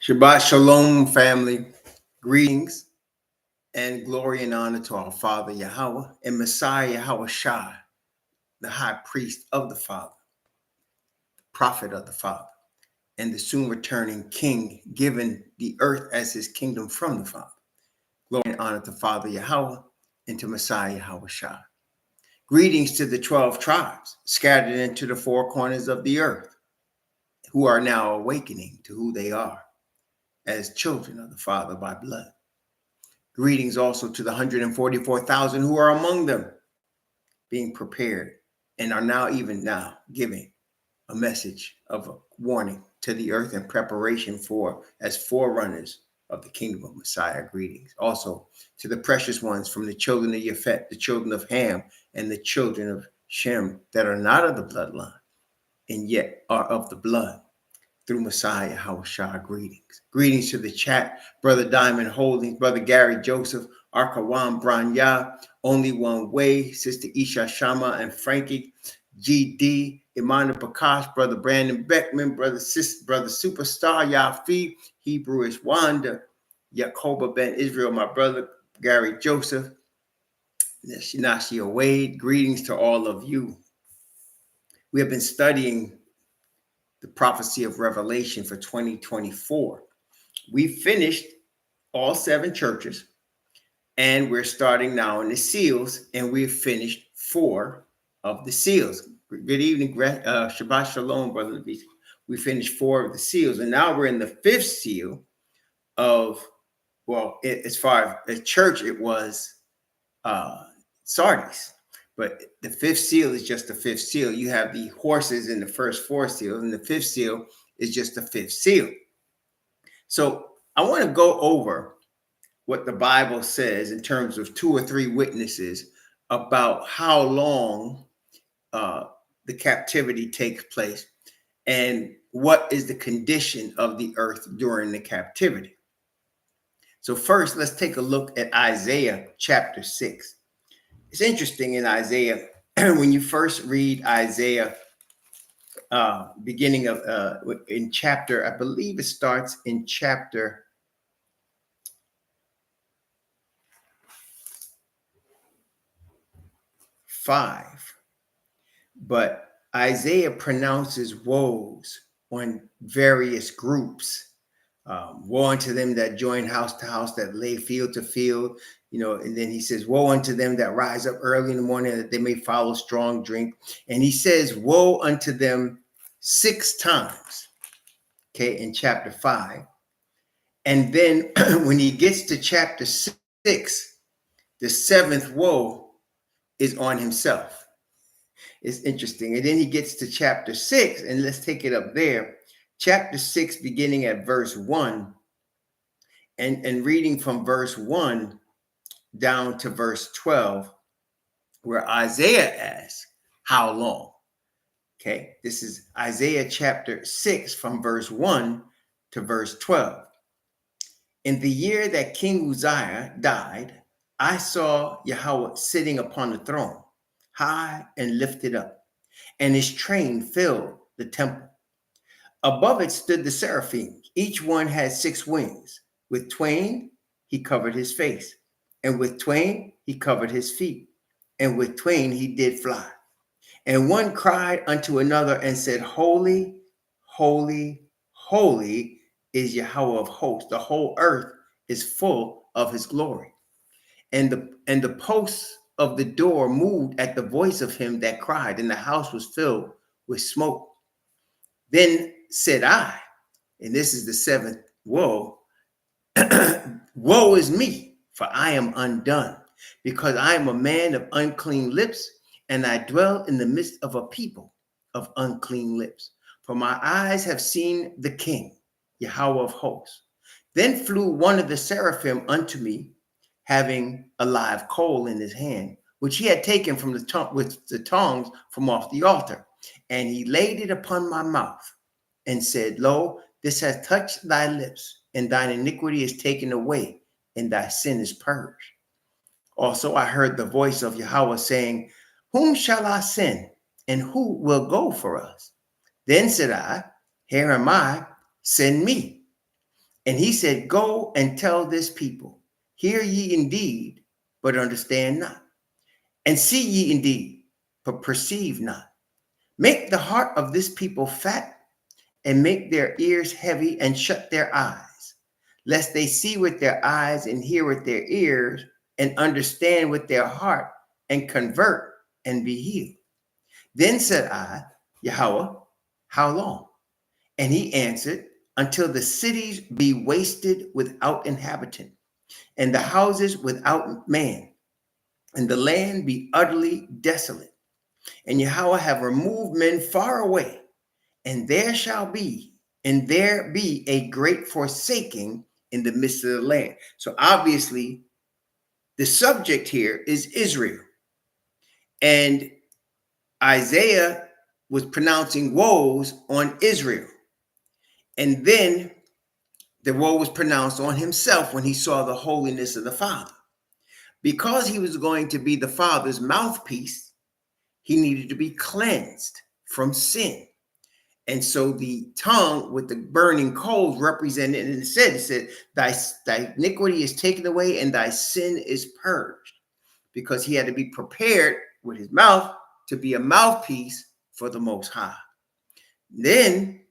Shabbat Shalom, family. Greetings and glory and honor to our Father Yahweh and Messiah Yahweh Shai, the high priest of the Father, the prophet of the Father, and the soon returning King, given the earth as his kingdom from the Father. Glory and honor to Father Yahweh and to Messiah Yahweh Shai. Greetings to the 12 tribes scattered into the four corners of the earth, who are now awakening to who they are as children of the Father by blood. Greetings also to the 144,000 who are among them, being prepared and are now, even now, giving a message of a warning to the earth in preparation for, as forerunners of the kingdom of Messiah. Greetings also to the precious ones from the children of Yafet, the children of Ham, and the children of Shem that are not of the bloodline and yet are of the blood, through Messiah Hawashah. Greetings. Greetings to the chat, Brother Diamond Holdings, Brother Gary Joseph, Arkawan Branya, Only One Way, Sister Isha Shama and Frankie, GD, Imanu Bakash, Brother Brandon Beckman, Brother Superstar Yafi, Hebrewish Wanda, Yakoba Ben Israel, my brother Gary Joseph, Shinashi Wade. Greetings to all of you. We have been studying the prophecy of Revelation for 2024. We finished all 7 churches, and we're starting now in the seals, and we've finished 4 of the seals. Good evening, Shabbat Shalom, Brother Levi. We finished 4 of the seals, and now we're in the 5th seal of, well, as far as church, it was Sardis. But the 5th seal is just the 5th seal. You have the horses in the first 4 seals, and the 5th seal is just the 5th seal. So I want to go over what the Bible says in terms of 2 or 3 witnesses about how long the captivity takes place and what is the condition of the earth during the captivity. So first, let's take a look at Isaiah chapter 6. It's interesting in Isaiah, when you first read Isaiah, beginning of in chapter, I believe it starts in chapter 5, but Isaiah pronounces woes on various groups. Woe unto them that join house to house, that lay field to field, and then he says, woe unto them that rise up early in the morning, that they may follow strong drink. And he says, woe unto them 6 times, okay, in chapter 5. And then when he gets to chapter 6, the 7th woe is on himself. It's interesting. And then he gets to chapter 6, and let's take it up there. Chapter 6, beginning at verse 1, and reading from verse 1 down to verse 12, where Isaiah asks, how long? Okay, this is Isaiah chapter 6 from verse 1 to verse 12. In the year that King Uzziah died, I saw Yahweh sitting upon the throne, high and lifted up, and his train filled the temple. Above it stood the seraphim. Each one had 6 wings. With twain he covered his face, and with twain he covered his feet, and with twain he did fly. And one cried unto another and said, Holy, holy, holy is Yahweh of hosts. The whole earth is full of his glory. And the posts of the door moved at the voice of him that cried, and the house was filled with smoke. Then said I, and this is the 7th woe, woe is me, for I am undone, because I am a man of unclean lips, and I dwell in the midst of a people of unclean lips. For my eyes have seen the King, Yahweh of hosts. Then flew one of the seraphim unto me, having a live coal in his hand, which he had taken from with the tongs from off the altar. And he laid it upon my mouth and said, Lo, this has touched thy lips, and thine iniquity is taken away, and thy sin is purged. Also I heard the voice of Yahweh saying, Whom shall I send, and who will go for us? Then said I, Here am I, send me. And he said, go and tell this people, hear ye indeed, but understand not. And see ye indeed, but perceive not. Make the heart of this people fat, and make their ears heavy, and shut their eyes, lest they see with their eyes, and hear with their ears, and understand with their heart, and convert, and be healed. Then said I, Yahweh, how long? And he answered, until the cities be wasted without inhabitant, and the houses without man, and the land be utterly desolate. And Yahweh have removed men far away, and there be a great forsaking in the midst of the land. So obviously, the subject here is Israel. And Isaiah was pronouncing woes on Israel. And then the woe was pronounced on himself when he saw the holiness of the Father. Because he was going to be the Father's mouthpiece, he needed to be cleansed from sin. And so the tongue with the burning coals represented, and it said, thy iniquity is taken away and thy sin is purged, because he had to be prepared with his mouth to be a mouthpiece for the Most High. Then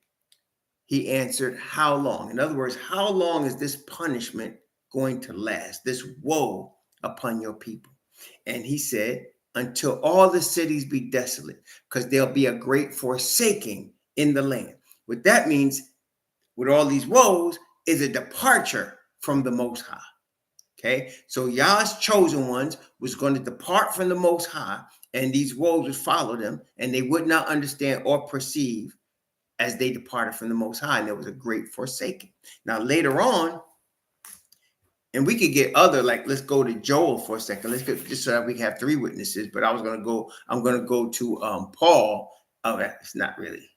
he answered, how long? In other words, how long is this punishment going to last, this woe upon your people? And he said, until all the cities be desolate, because there'll be a great forsaking in the land. What that means with all these woes is a departure from the Most High. Okay, so Yah's chosen ones was going to depart from the Most High, and these woes would follow them, and they would not understand or perceive as they departed from the Most High, and there was a great forsaking. Now later on, and we could get other, like, let's go to Joel for a second. Let's get, just so that we have three witnesses, but I'm going to go to Paul. Oh, that's not really.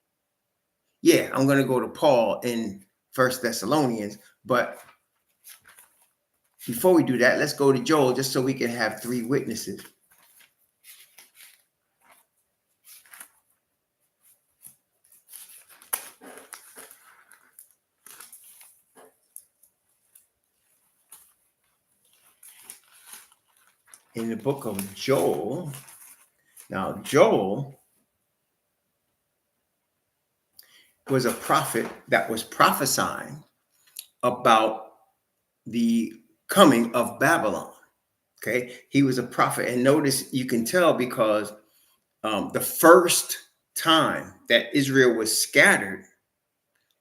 Yeah, I'm going to go to Paul in First Thessalonians, but before we do that, let's go to Joel just so we can have three witnesses. In the book of Joel, now Joel was a prophet that was prophesying about the coming of Babylon. Okay, he was a prophet, and notice, you can tell because the first time that Israel was scattered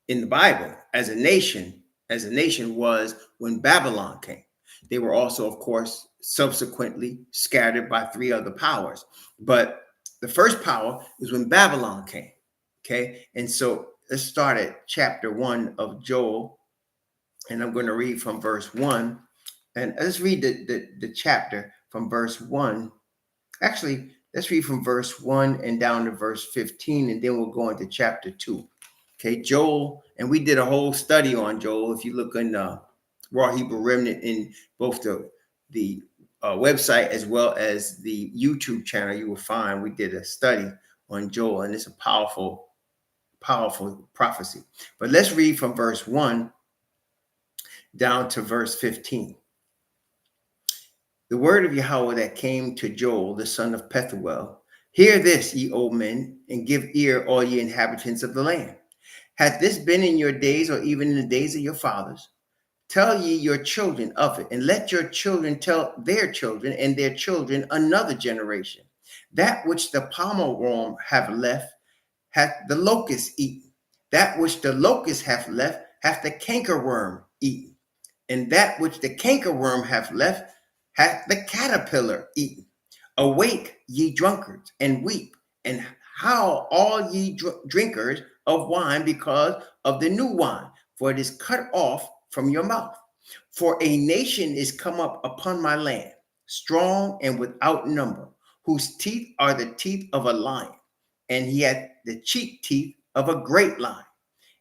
in the Bible as a nation was when Babylon came. They were also, of course, subsequently scattered by three other powers, but the first power is when Babylon came. Okay, and so let's start at chapter 1 of Joel, and I'm going to read from verse 1. And let's read the chapter from verse 1. Actually, let's read from verse 1 and down to verse 15, and then we'll go into chapter 2. Okay, Joel, and we did a whole study on Joel. If you look in Raw Hebrew Remnant in both the website as well as the YouTube channel, you will find we did a study on Joel, and it's a powerful prophecy. But let's read from verse 1 down to verse 15. The word of Yahweh that came to Joel, the son of Pethuel. Hear this, ye old men, and give ear, all ye inhabitants of the land. Hath this been in your days, or even in the days of your fathers? Tell ye your children of it, and let your children tell their children, and their children another generation. That which the palmer worm have left, hath the locust eaten. That which the locust hath left, hath the cankerworm eaten. And that which the cankerworm hath left, hath the caterpillar eaten. Awake, ye drunkards, and weep, and howl all ye drinkers of wine, because of the new wine, for it is cut off from your mouth. For a nation is come up upon my land, strong and without number, whose teeth are the teeth of a lion, and he hath the cheek teeth of a great lion.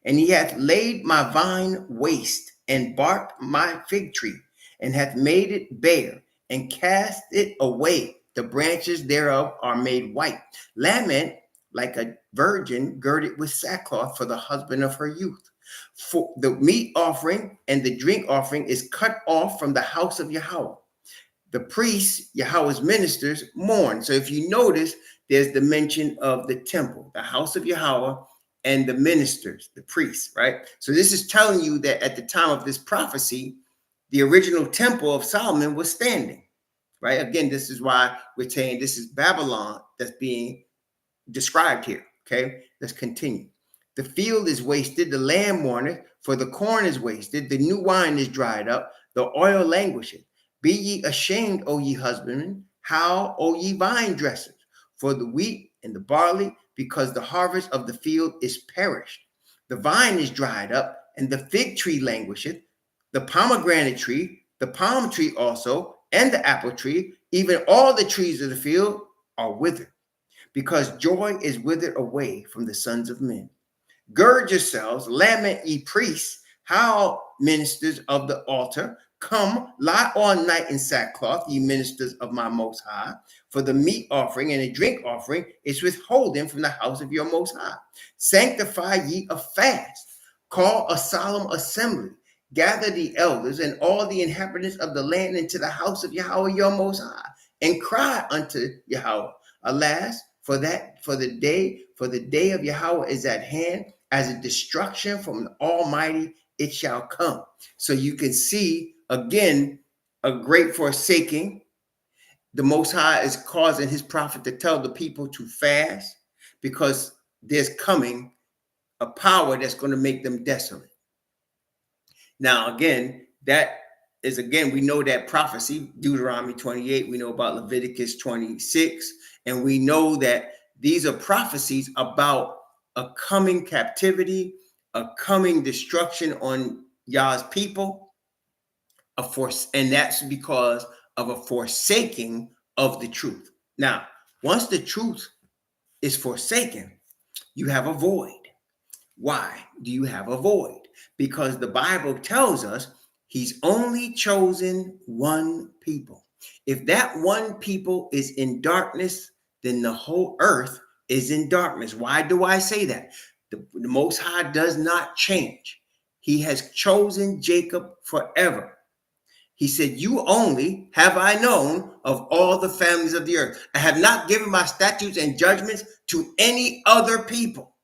And he hath laid my vine waste, and barked my fig tree, and hath made it bare, and cast it away. The branches thereof are made white. Lament like a virgin girded with sackcloth for the husband of her youth. For the meat offering and the drink offering is cut off from the house of Yahweh. The priests, Yahweh's ministers, mourn. So if you notice, there's the mention of the temple, the house of Yahweh, and the ministers, the priests, right? So this is telling you that at the time of this prophecy, the original temple of Solomon was standing, right? Again, this is why we're saying this is Babylon that's being described here. Okay, let's continue. The field is wasted, the land mourneth, for the corn is wasted, the new wine is dried up, the oil languisheth. Be ye ashamed, O ye husbandmen, how, O ye vine dressers, for the wheat and the barley, because the harvest of the field is perished. The vine is dried up, and the fig tree languisheth, the pomegranate tree, the palm tree also, and the apple tree, even all the trees of the field are withered, because joy is withered away from the sons of men. Gird yourselves, lament ye priests, how ministers of the altar, come, lie all night in sackcloth, ye ministers of my Most High, for the meat offering and the drink offering is withholden from the house of your Most High. Sanctify ye a fast, call a solemn assembly, gather the elders and all the inhabitants of the land into the house of Yahweh your Most High, and cry unto Yahweh. Alas, for the day of Yahweh is at hand, as a destruction from the Almighty it shall come. So you can see again a great forsaking. The Most High is causing his prophet to tell the people to fast, because there's coming a power that's going to make them desolate. Now, again, that is, again, we know that prophecy, Deuteronomy 28, we know about Leviticus 26, and we know that these are prophecies about a coming captivity, a coming destruction on Yah's people, and that's because of a forsaking of the truth. Now, once the truth is forsaken, you have a void. Why do you have a void? Because the Bible tells us he's only chosen one people. If that one people is in darkness, then the whole earth is in darkness. Why do I say that? The Most High does not change. He has chosen Jacob forever. He said, you only have I known of all the families of the earth. I have not given my statutes and judgments to any other people.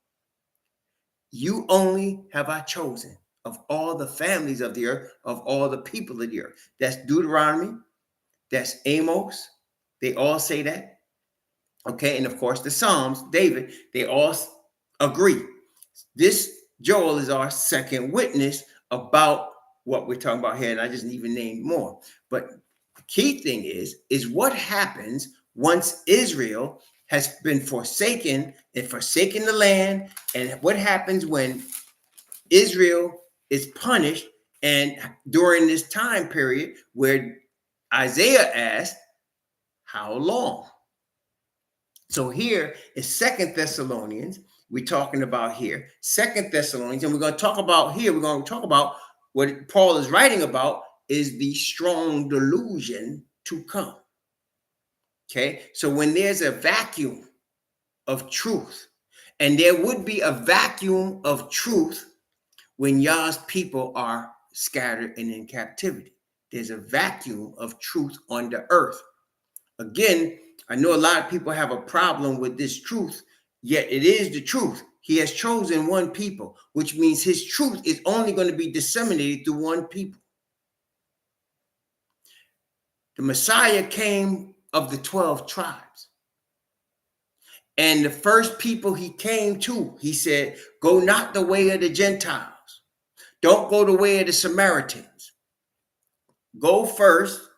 You only have I chosen of all the families of the earth, of all the people of the earth. That's Deuteronomy. That's Amos. They all say that. Okay, and of course the Psalms, David, they all agree. This Joel is our second witness about what we're talking about here, and I just even named more. But the key thing is what happens once Israel has been forsaken and forsaken the land, and what happens when Israel is punished, and during this time period where Isaiah asked, how long? So here is Second Thessalonians. We're talking about here, Second Thessalonians, and we're going to talk about what Paul is writing about is the strong delusion to come. Okay, so when there's a vacuum of truth, and there would be a vacuum of truth when Yah's people are scattered and in captivity. There's a vacuum of truth on the earth. Again, I know a lot of people have a problem with this truth, yet it is the truth. He has chosen one people, which means his truth is only going to be disseminated through one people. The Messiah came of the 12 tribes. And the first people he came to, he said, go not the way of the Gentiles. Don't go the way of the Samaritans. Go first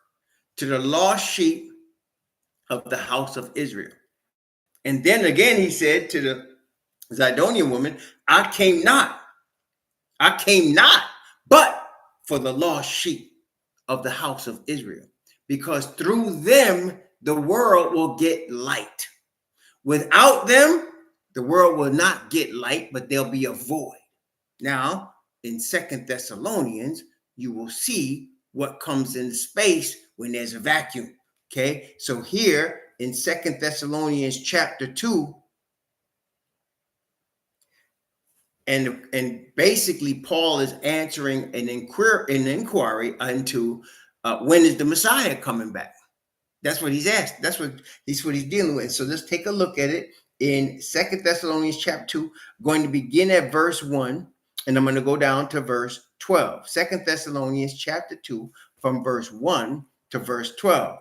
to the lost sheep of the house of Israel. And then again, he said to the Zidonian woman, I came not, but for the lost sheep of the house of Israel, because through them, the world will get light. Without them, the world will not get light, but there'll be a void. Now, in Second Thessalonians, you will see what comes in space when there's a vacuum. Okay, so here in Second Thessalonians chapter 2, And basically Paul is answering an inquiry unto when is the Messiah coming back. That's what he's asked. That's what he's dealing with. So let's take a look at it in 2 Thessalonians chapter 2, going to begin at verse 1, and I'm going to go down to verse 12. 2 Thessalonians chapter 2, from verse 1 to verse 12.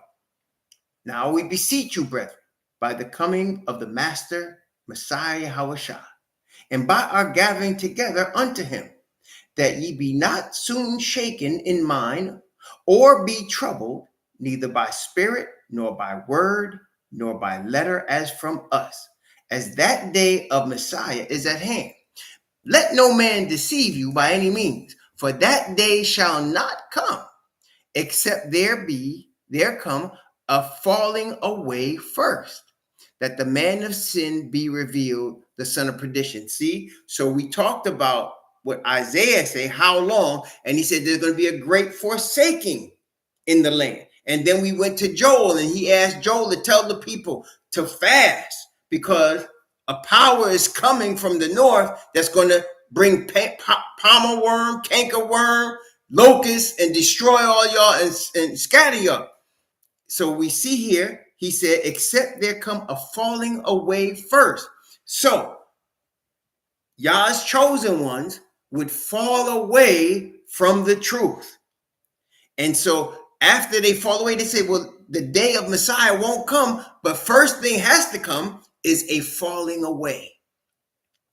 Now we beseech you, brethren, by the coming of the Master Messiah YHWH, and by our gathering together unto him, that ye be not soon shaken in mind, or be troubled, neither by spirit, nor by word, nor by letter as from us, as that day of Messiah is at hand. Let no man deceive you by any means, for that day shall not come, except there come a falling away first, that the man of sin be revealed, the son of perdition. See, so we talked about what Isaiah said, how long? And he said there's going to be a great forsaking in the land. And then we went to Joel, and he asked Joel to tell the people to fast, because a power is coming from the north that's going to bring palmer worm, canker worm, locusts, and destroy all y'all and scatter y'all. So we see here, he said, except there come a falling away first. So Yah's chosen ones would fall away from the truth. And so after they fall away, they say, well, the day of Messiah won't come, but first thing has to come is a falling away.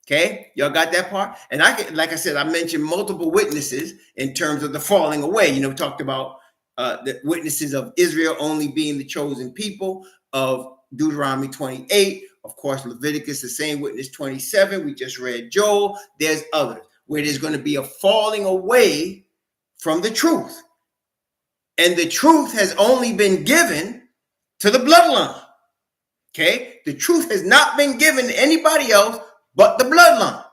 Okay, y'all got that part? And like I said, I mentioned multiple witnesses in terms of the falling away. You know, we talked about the witnesses of Israel only being the chosen people, of Deuteronomy 28. Of course, Leviticus, the same witness, 27. We just read Joel. There's others where there's going to be a falling away from the truth. And the truth has only been given to the bloodline. Okay, the truth has not been given to anybody else but the bloodline.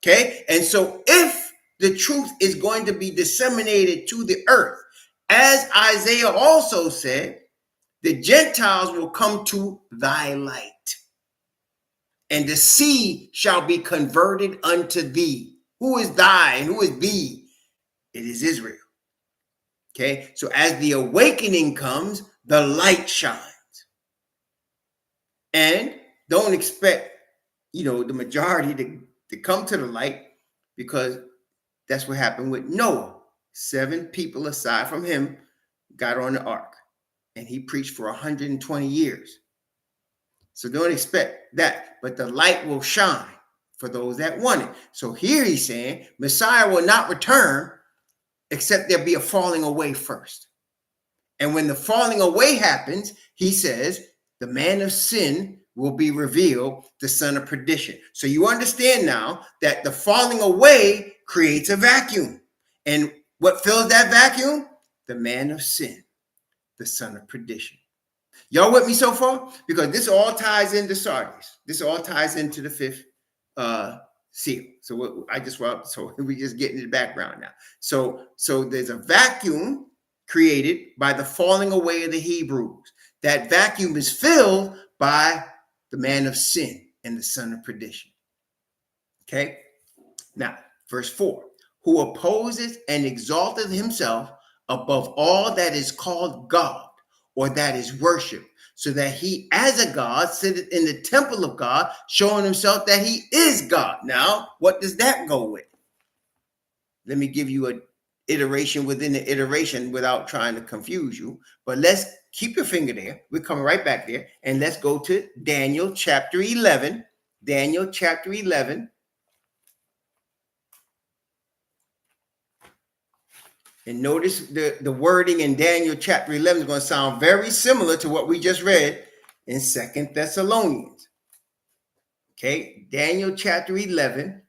Okay, and so if the truth is going to be disseminated to the earth, as Isaiah also said, the Gentiles will come to thy light, and the sea shall be converted unto thee. Who is thy and who is thee? It is Israel. Okay, so as the awakening comes, the light shines. And don't expect, the majority to come to the light, because that's what happened with Noah. 7 people aside from him got on the ark, and he preached for 120 years. So don't expect that, but the light will shine for those that want it. So here he's saying Messiah will not return except there be a falling away first. And when the falling away happens, he says the man of sin will be revealed, the son of perdition. So you understand now that the falling away creates a vacuum. And what fills that vacuum? The man of sin, the son of perdition. Y'all with me so far? Because this all ties into Sardis. This all ties into the 5th seal. So we just get into the background now. So there's a vacuum created by the falling away of the Hebrews. That vacuum is filled by the man of sin and the son of perdition. Okay. Now, verse 4, who opposes and exalteth himself above all that is called God, or that is worship, so that he as a God sitteth in the temple of God, showing himself that he is God. Now, what does that go with? Let me give you an iteration within the iteration without trying to confuse you. But let's keep your finger there. We're coming right back there. And let's go to Daniel chapter 11. Daniel chapter 11. And notice the wording in Daniel chapter 11 is going to sound very similar to what we just read in 2 Thessalonians. Okay, Daniel chapter 11.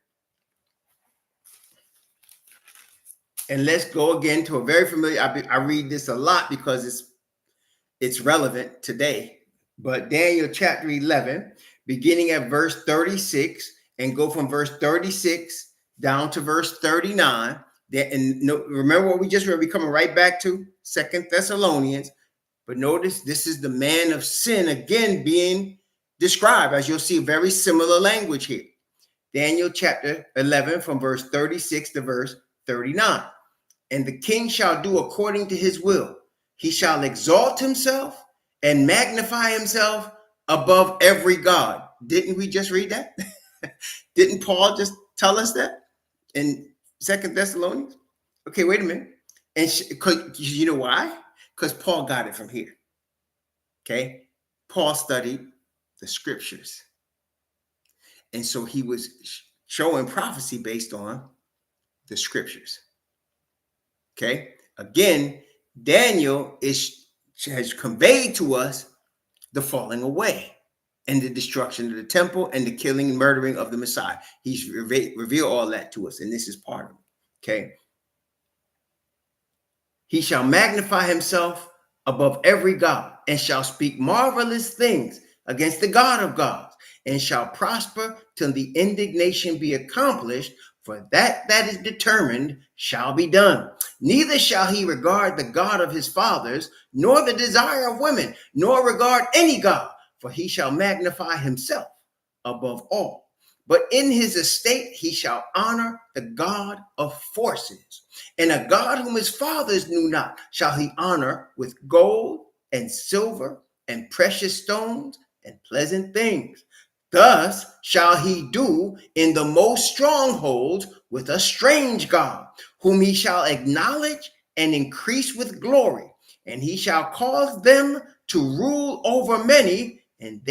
And let's go again to a very familiar, I read this a lot because it's relevant today. But Daniel chapter 11, beginning at verse 36, and go from verse 36 down to verse 39. Remember what we just read, we're coming right back to 2 Thessalonians. But notice this is the man of sin again being described, as you'll see very similar language here. Daniel chapter 11 from verse 36 to verse 39. And the king shall do according to his will. He shall exalt himself and magnify himself above every god. Didn't we just read that? Didn't Paul just tell us that in Second Thessalonians? Okay, wait a minute. And you know why? Because Paul got it from here. Okay, Paul studied the scriptures, and so he was showing prophecy based on the scriptures. Okay, again, Daniel has conveyed to us the falling away and the destruction of the temple and the killing and murdering of the Messiah. He's revealed all that to us, and this is part of it. Okay, he shall magnify himself above every god, and shall speak marvelous things against the God of gods, and shall prosper till the indignation be accomplished, for that is determined shall be done. Neither shall he regard the God of his fathers, nor the desire of women, nor regard any god, for he shall magnify himself above all. But in his estate he shall honor the God of forces, and a God whom his fathers knew not shall he honor with gold and silver and precious stones and pleasant things. Thus shall he do in the most strongholds with a strange God, whom he shall acknowledge and increase with glory, and he shall cause them to rule over many, and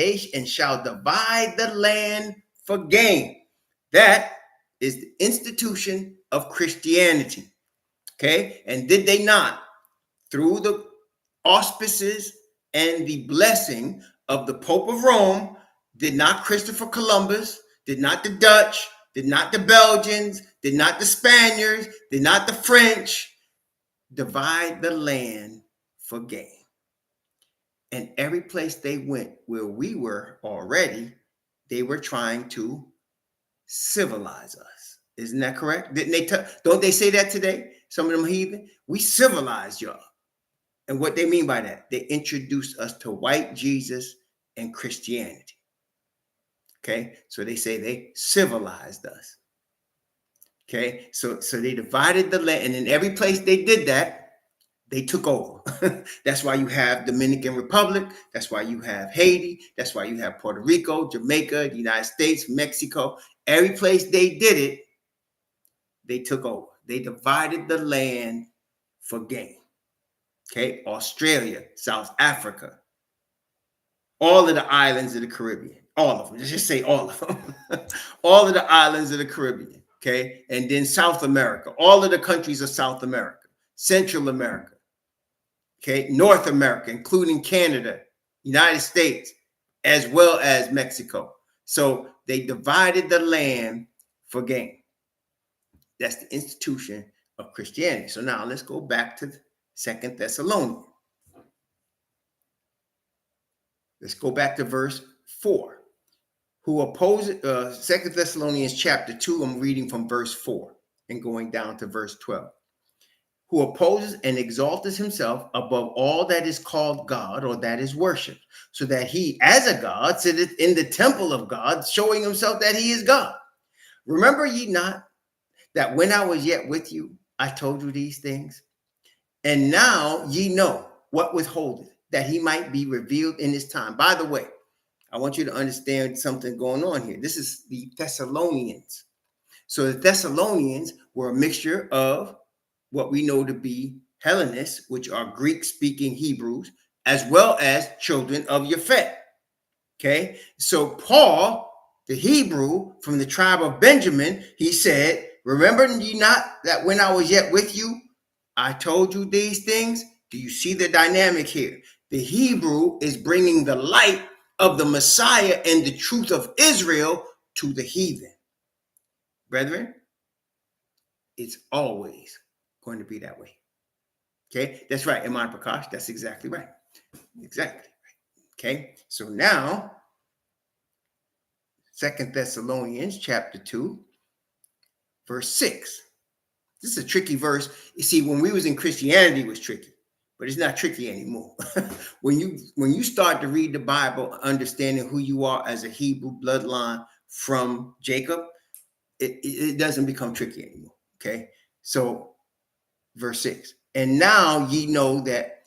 shall divide the land for gain. That is the institution of Christianity. Okay, and did they not, through the auspices and the blessing of the Pope of Rome, did not Christopher Columbus, did not the Dutch, did not the Belgians, did not the Spaniards, did not the French divide the land for gain? And every place they went where we were already, they were trying to civilize us. Isn't that correct? Didn't they? Don't they say that today? Some of them heathen. We civilized y'all. And what they mean by that, they introduced us to white Jesus and Christianity. Okay, so they say they civilized us. Okay, so they divided the land, and in every place they did that, they took over. That's why you have Dominican Republic. That's why you have Haiti. That's why you have Puerto Rico, Jamaica, the United States, Mexico. Every place they did it, they took over. They divided the land for gain. Okay, Australia, South Africa, all of the islands of the Caribbean, all of them. Let's just say all of them. All of the islands of the Caribbean. Okay, and then South America, all of the countries of South America, Central America. Okay, North America, including Canada, United States, as well as Mexico. So they divided the land for gain. That's the institution of Christianity. So now let's go back to Second Thessalonians. Let's go back to verse 4. Who opposes, 2 Thessalonians chapter 2, I'm reading from verse 4 and going down to verse 12. Who opposes and exalts himself above all that is called God or that is worshipped, so that he, as a God, sitteth in the temple of God, showing himself that he is God. Remember ye not that when I was yet with you, I told you these things? And now ye know what withholdeth, that he might be revealed in his time. By the way, I want you to understand something going on here. This is the Thessalonians. So the Thessalonians were a mixture of what we know to be Hellenists, which are Greek-speaking Hebrews, as well as children of Japhet. Okay, so Paul, the Hebrew from the tribe of Benjamin, he said, remember ye not that when I was yet with you, I told you these things? Do you see the dynamic here? The Hebrew is bringing the light of the Messiah and the truth of Israel to the heathen. Brethren, it's always going to be that way. Okay, that's right, Iman Prakash. That's exactly right. Exactly. Okay, so now, 2 Thessalonians chapter 2, verse 6. This is a tricky verse. You see, when we was in Christianity, it was tricky, but it's not tricky anymore. When you start to read the Bible, understanding who you are as a Hebrew bloodline from Jacob, it doesn't become tricky anymore. Okay. So verse 6. And now ye know that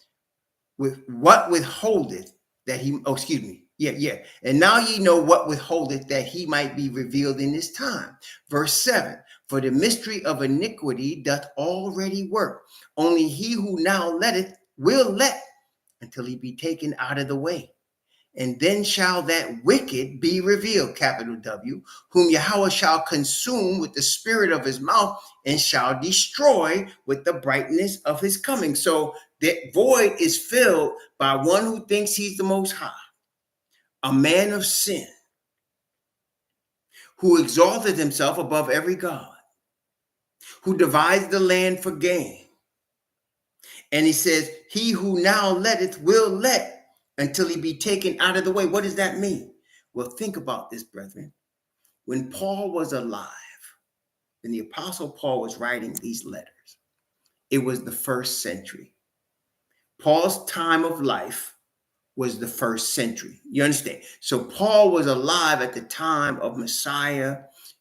with what withholdeth that he, oh, excuse me. Yeah. And now ye know what withholdeth that he might be revealed in this time. Verse 7. For the mystery of iniquity doth already work. Only he who now letteth will let until he be taken out of the way. And then shall that wicked be revealed, capital W, whom Yahweh shall consume with the spirit of his mouth and shall destroy with the brightness of his coming. So that void is filled by one who thinks he's the most high, a man of sin, who exalted himself above every God, who divides the land for gain. And he says, he who now letteth will let until he be taken out of the way. What does that mean? Well, think about this, brethren. When Paul was alive, when the Apostle Paul was writing these letters, it was the first century. Paul's time of life was the first century. You understand? So Paul was alive at the time of Messiah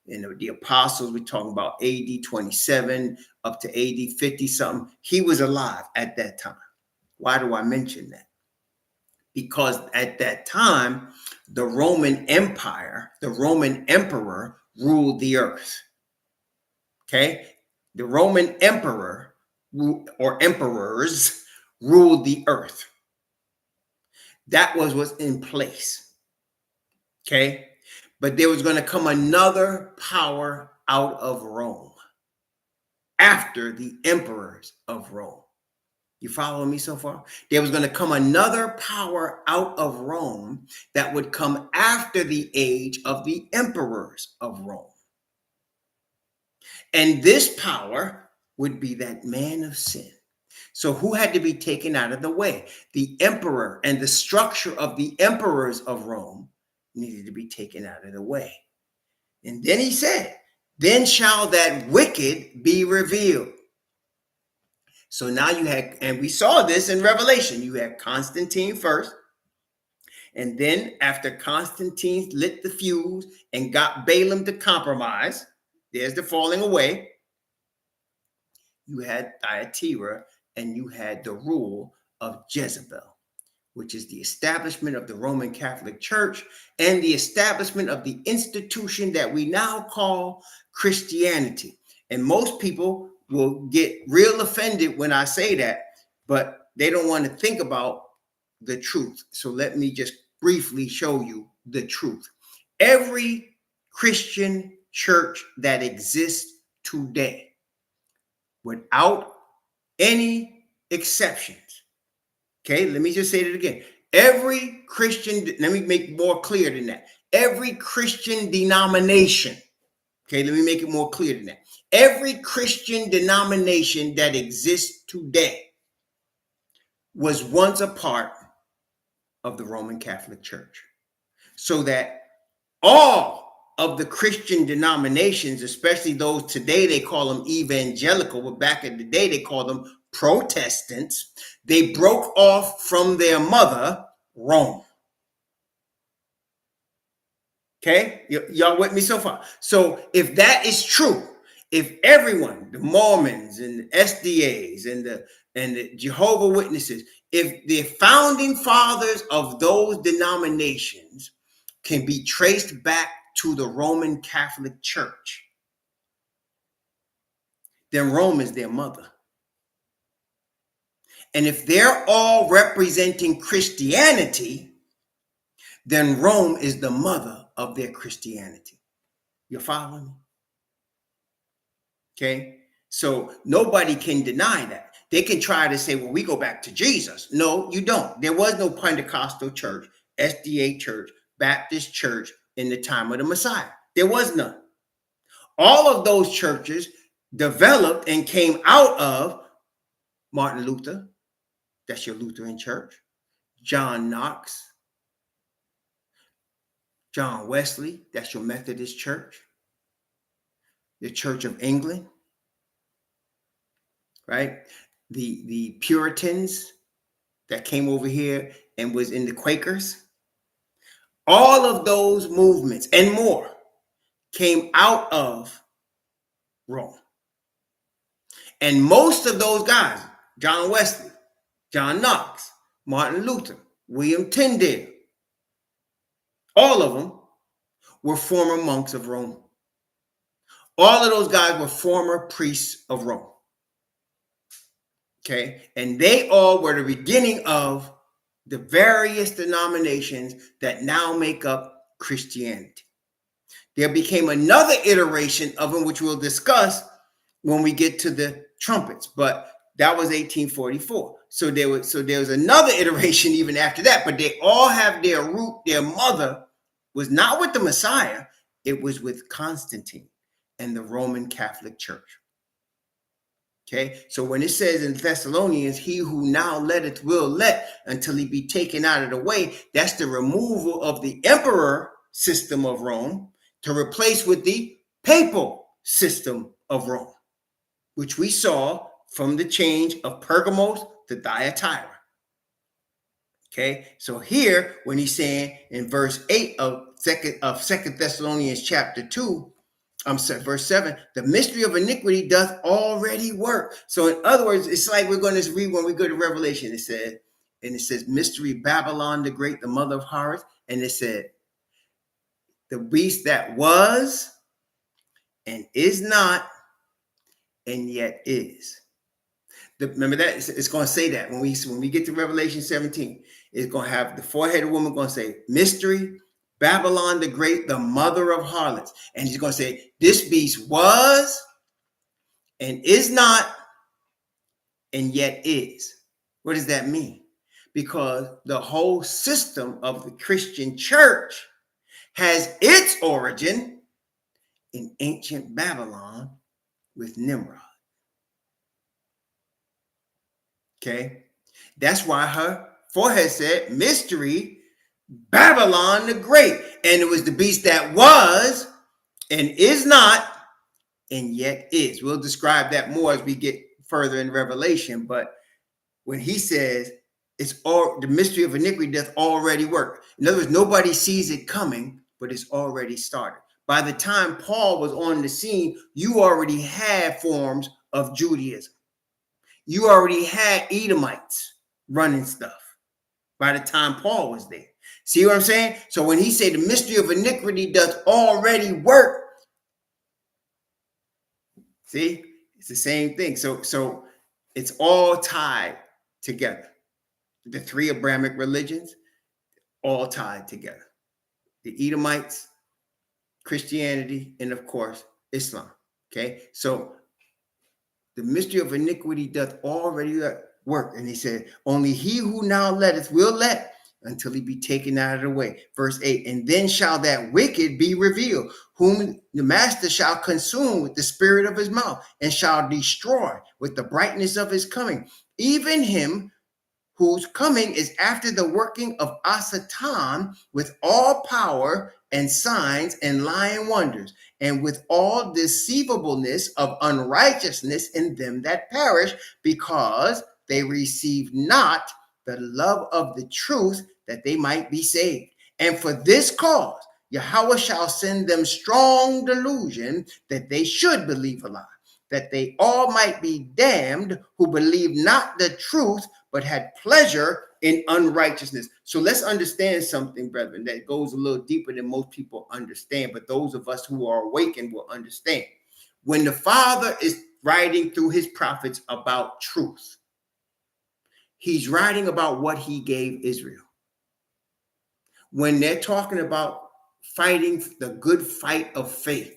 and the apostles. We're talking about AD 27 up to AD 50 something. He was alive at that time. Why do I mention that? Because at that time, the Roman Empire, the Roman emperor ruled the earth. Okay? The Roman emperor or emperors ruled the earth. That was what's in place. Okay? But there was going to come another power out of Rome after the emperors of Rome. You following me so far? There was going to come another power out of Rome that would come after the age of the emperors of Rome. And this power would be that man of sin. So who had to be taken out of the way? The emperor, and the structure of the emperors of Rome needed to be taken out of the way. And then he said, then shall that wicked be revealed. So now you had, and we saw this in Revelation, you had Constantine first. And then after Constantine lit the fuse and got Balaam to compromise, there's the falling away. You had Thyatira, and you had the rule of Jezebel, which is the establishment of the Roman Catholic Church and the establishment of the institution that we now call Christianity. And most people will get real offended when I say that, but they don't want to think about the truth. So let me just briefly show you the truth. Every Christian church that exists today, without any exceptions. Okay, let me just say that again. Every Christian, let me make more clear than that. Every Christian denomination, okay, let me make it more clear than that. Every Christian denomination that exists today was once a part of the Roman Catholic Church. So that all of the Christian denominations, especially those today, they call them evangelical, but back in the day, they called them Protestants. They broke off from their mother, Rome. Okay, y'all with me so far? So if that is true, if everyone, the Mormons and the SDAs and the Jehovah's Witnesses, if the founding fathers of those denominations can be traced back to the Roman Catholic Church, then Rome is their mother. And if they're all representing Christianity, then Rome is the mother of their Christianity. You following me? Okay? So nobody can deny that. They can try to say, well, we go back to Jesus. No, you don't. There was no Pentecostal church, SDA church, Baptist church in the time of the Messiah. There was none. All of those churches developed and came out of Martin Luther. That's your Lutheran church. John Knox. John Wesley. That's your Methodist church. The Church of England. Right? The Puritans that came over here and was in the Quakers. All of those movements and more came out of Rome. And most of those guys, John Wesley, John Knox, Martin Luther, William Tyndale, all of them were former monks of Rome. All of those guys were former priests of Rome. Okay, and they all were the beginning of the various denominations that now make up Christianity. There became another iteration of them, which we'll discuss when we get to the trumpets, but that was 1844. So there was another iteration even after that, but they all have their root, their mother was not with the Messiah, it was with Constantine and the Roman Catholic Church. Okay, so when it says in Thessalonians, he who now letteth will let until he be taken out of the way, that's the removal of the emperor system of Rome to replace with the papal system of Rome, which we saw from the change of Pergamos to Thyatira. Okay, so here when he's saying in verse 8 of Second Thessalonians chapter 2, verse 7, the mystery of iniquity doth already work. So in other words, it's like we're going to read when we go to Revelation. It says, mystery Babylon the Great, the mother of harlots. And it said, the beast that was and is not and yet is. Remember that? It's going to say that when we get to Revelation 17, it's going to have the four-headed woman going to say, mystery Babylon the Great, the mother of harlots. And he's going to say, this beast was and is not and yet is. What does that mean? Because the whole system of the Christian church has its origin in ancient Babylon with Nimrod. Okay? That's why her forehead said, mystery Babylon the Great. And it was the beast that was and is not and yet is. We'll describe that more as we get further in Revelation. But when he says it's all the mystery of iniquity doth already work. In other words, nobody sees it coming, but it's already started. By the time Paul was on the scene, you already had forms of Judaism. You already had Edomites running stuff by the time Paul was there. See what I'm saying? So when he said the mystery of iniquity doth already work, see, it's the same thing. So it's all tied together. The three Abrahamic religions, all tied together. The Edomites, Christianity, and of course, Islam. Okay, so the mystery of iniquity doth already work. And he said, only he who now letteth will let until he be taken out of the way. Verse 8, and then shall that wicked be revealed, whom the master shall consume with the spirit of his mouth, and shall destroy with the brightness of his coming, even him whose coming is after the working of Asatan, with all power and signs and lying wonders, and with all deceivableness of unrighteousness in them that perish, because they receive not the love of the truth, that they might be saved. And for this cause, Yahweh shall send them strong delusion, that they should believe a lie, that they all might be damned who believe not the truth, but had pleasure in unrighteousness. So let's understand something, brethren, that goes a little deeper than most people understand, but those of us who are awakened will understand. When the Father is writing through his prophets about truth, he's writing about what he gave Israel. When they're talking about fighting the good fight of faith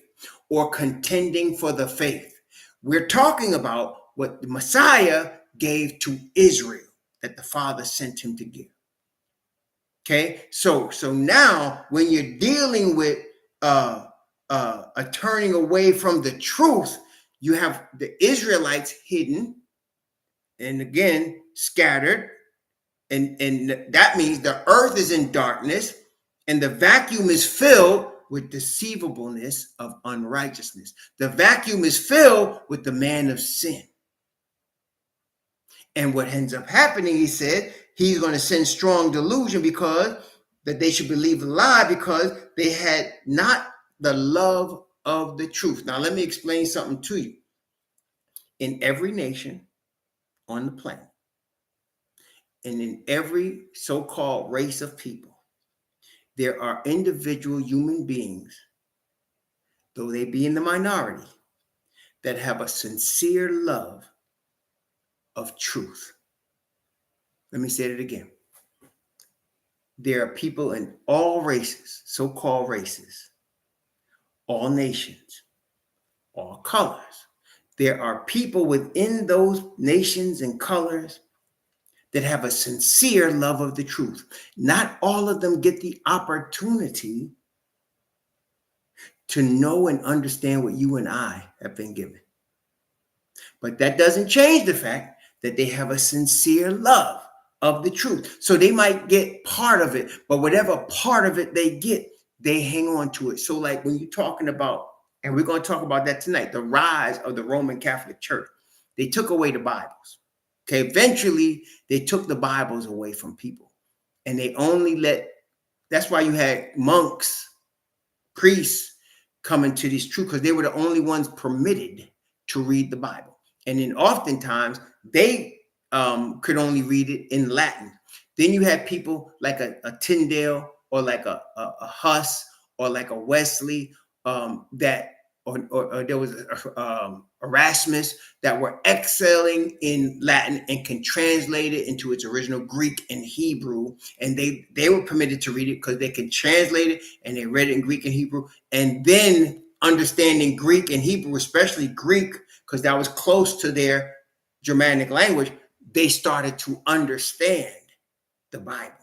or contending for the faith, we're talking about what the Messiah gave to Israel that the Father sent him to give. Okay, so now when you're dealing with a turning away from the truth, you have the Israelites hidden and again scattered, and that means the earth is in darkness and the vacuum is filled with deceivableness of unrighteousness. The vacuum is filled with the man of sin. And what ends up happening, he said, he's going to send strong delusion because that they should believe the lie, because they had not the love of the truth. Now, let me explain something to you. In every nation on the planet, and in every so-called race of people, there are individual human beings, though they be in the minority, that have a sincere love of truth. Let me say it again. There are people in all races, so-called races, all nations, all colors. There are people within those nations and colors that have a sincere love of the truth. Not all of them get the opportunity to know and understand what you and I have been given. But that doesn't change the fact that they have a sincere love of the truth. So they might get part of it, but whatever part of it they get, they hang on to it. So like when you're talking about, and we're going to talk about that tonight, the rise of the Roman Catholic Church, they took away the Bibles. Okay, eventually they took the Bibles away from people, and they only let, that's why you had monks, priests come into this truth, because they were the only ones permitted to read the Bible. And then oftentimes they could only read it in Latin. Then you had people like a Tyndale or like a Huss or like a Wesley that or there was Erasmus that were excelling in Latin and can translate it into its original Greek and Hebrew. And they were permitted to read it because they could translate it, and they read it in Greek and Hebrew. And then understanding Greek and Hebrew, especially Greek, because that was close to their Germanic language, they started to understand the Bible.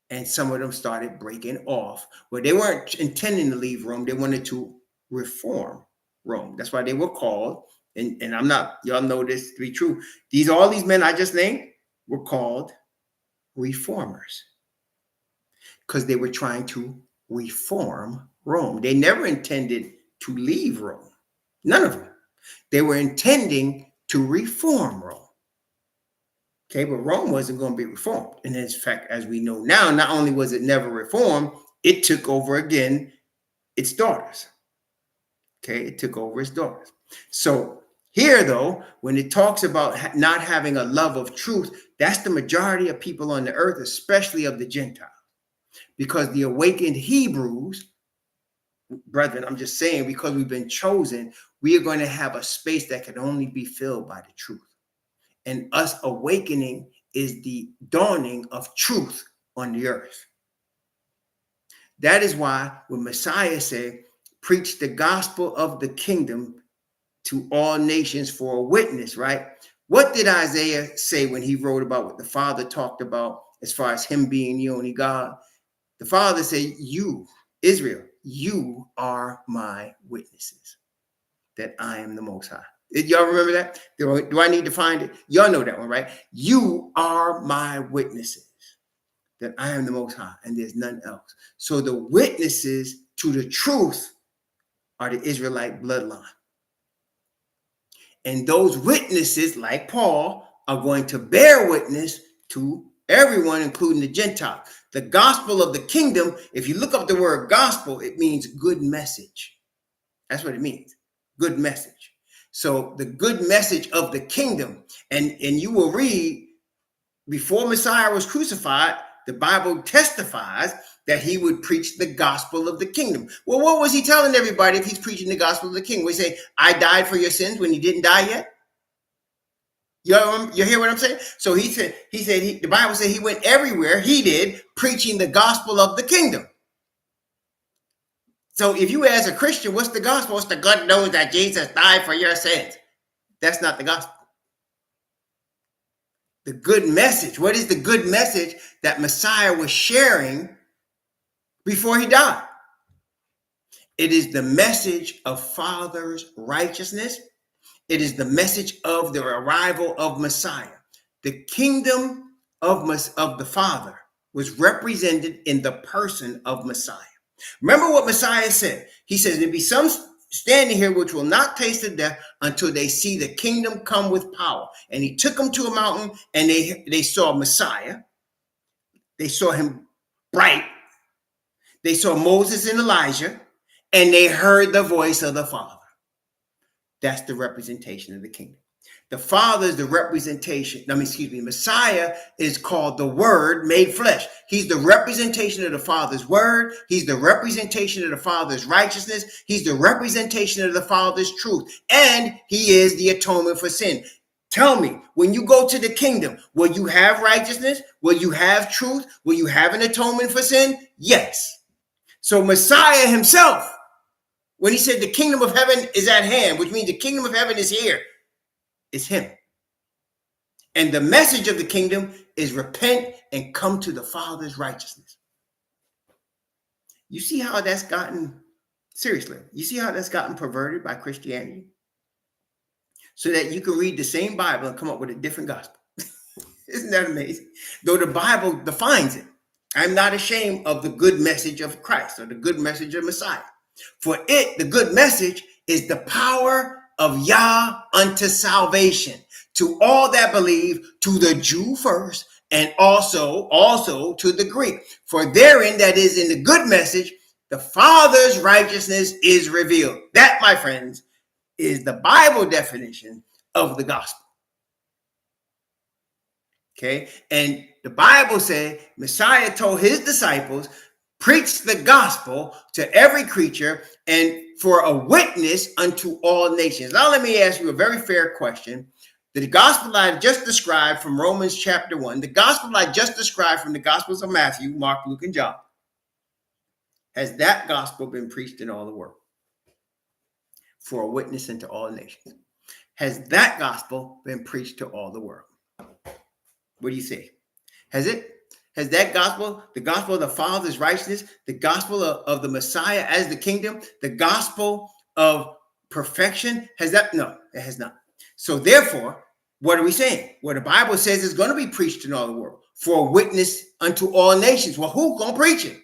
And some of them started breaking off. Well, they weren't intending to leave Rome. They wanted to reform Rome. That's why they were called, and I'm not, y'all know this to be true, all these men I just named were called reformers, because they were trying to reform Rome. They never intended to leave Rome. None of them. They were intending to reform Rome. Okay, but Rome wasn't going to be reformed. And in fact, as we know now, not only was it never reformed, it took over again its daughters. Okay, it took over its daughters. So here, though, when it talks about not having a love of truth, that's the majority of people on the earth, especially of the Gentiles. Because the awakened Hebrews, brethren, I'm just saying, because we've been chosen, we are going to have a space that can only be filled by the truth. And us awakening is the dawning of truth on the earth. That is why when Messiah said, preach the gospel of the kingdom to all nations for a witness, right? What did Isaiah say when he wrote about what the Father talked about as far as him being the only God? The Father said, you, Israel, you are my witnesses, that I am the Most High. Y'all remember that? Do I need to find it? Y'all know that one, right? You are my witnesses, that I am the Most High, and there's none else. So the witnesses to the truth are the Israelite bloodline. And those witnesses, like Paul, are going to bear witness to everyone, including the Gentile. The gospel of the kingdom, if you look up the word gospel, it means good message. That's what it means, good message. So the good message of the kingdom, and you will read, before Messiah was crucified, the Bible testifies that he would preach the gospel of the kingdom. Well, what was he telling everybody if he's preaching the gospel of the kingdom? We say, I died for your sins when he didn't die yet. You hear what I'm saying? So the Bible said he went everywhere, he did, preaching the gospel of the kingdom. So if you ask a Christian, what's the gospel? It's the good news that Jesus died for your sins. That's not the gospel. The good message. What is the good message that Messiah was sharing before he died? It is the message of Father's righteousness. It is the message of the arrival of Messiah. The kingdom of the Father was represented in the person of Messiah. Remember what Messiah said. He says, there'll be some standing here which will not taste of death until they see the kingdom come with power. And he took them to a mountain, and they saw Messiah. They saw him bright. They saw Moses and Elijah. and they heard the voice of the Father. That's the representation of the kingdom. The Father is the representation. Messiah is called the Word made flesh. He's the representation of the Father's Word. He's the representation of the Father's righteousness. He's the representation of the Father's truth. And he is the atonement for sin. Tell me, when you go to the kingdom, will you have righteousness? Will you have truth? Will you have an atonement for sin? Yes. So Messiah himself, when he said the kingdom of heaven is at hand, which means the kingdom of heaven is here, it's him. And the message of the kingdom is repent and come to the Father's righteousness. You see how that's gotten, seriously, you see how that's gotten perverted by Christianity? So that you can read the same Bible and come up with a different gospel. Isn't that amazing? Though the Bible defines it. I'm not ashamed of the good message of Christ or the good message of Messiah. For it, the good message, is the power of Yah unto salvation to all that believe, to the Jew first, and also to the Greek. For therein, that is in the good message, the Father's righteousness is revealed. That, my friends, is the Bible definition of the gospel. Okay, and the Bible said Messiah told his disciples, preach the gospel to every creature and for a witness unto all nations. Now let me ask you a very fair question. The gospel I just described from Romans chapter 1, the gospel I just described from the Gospels of Matthew, Mark, Luke, and John, has that gospel been preached in all the world for a witness unto all nations? Has that gospel been preached to all the world? What do you say? Has it? Has that gospel, the gospel of the Father's righteousness, the gospel of the Messiah as the kingdom, the gospel of perfection, has that? No, it has not. So therefore, what are we saying? Well, the Bible says it's going to be preached in all the world for a witness unto all nations. Well, who's going to preach it?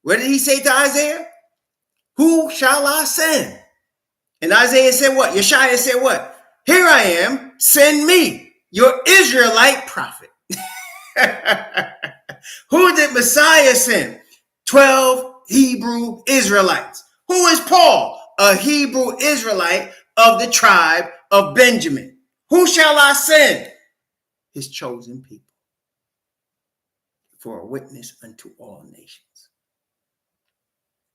What did he say to Isaiah? Who shall I send? And Isaiah said what? Yeshaya said what? Here I am, send me, your Israelite prophet. Who did Messiah send? 12 Hebrew Israelites. Who is Paul? A Hebrew Israelite of the tribe of Benjamin. Who shall I send? His chosen people for a witness unto all nations.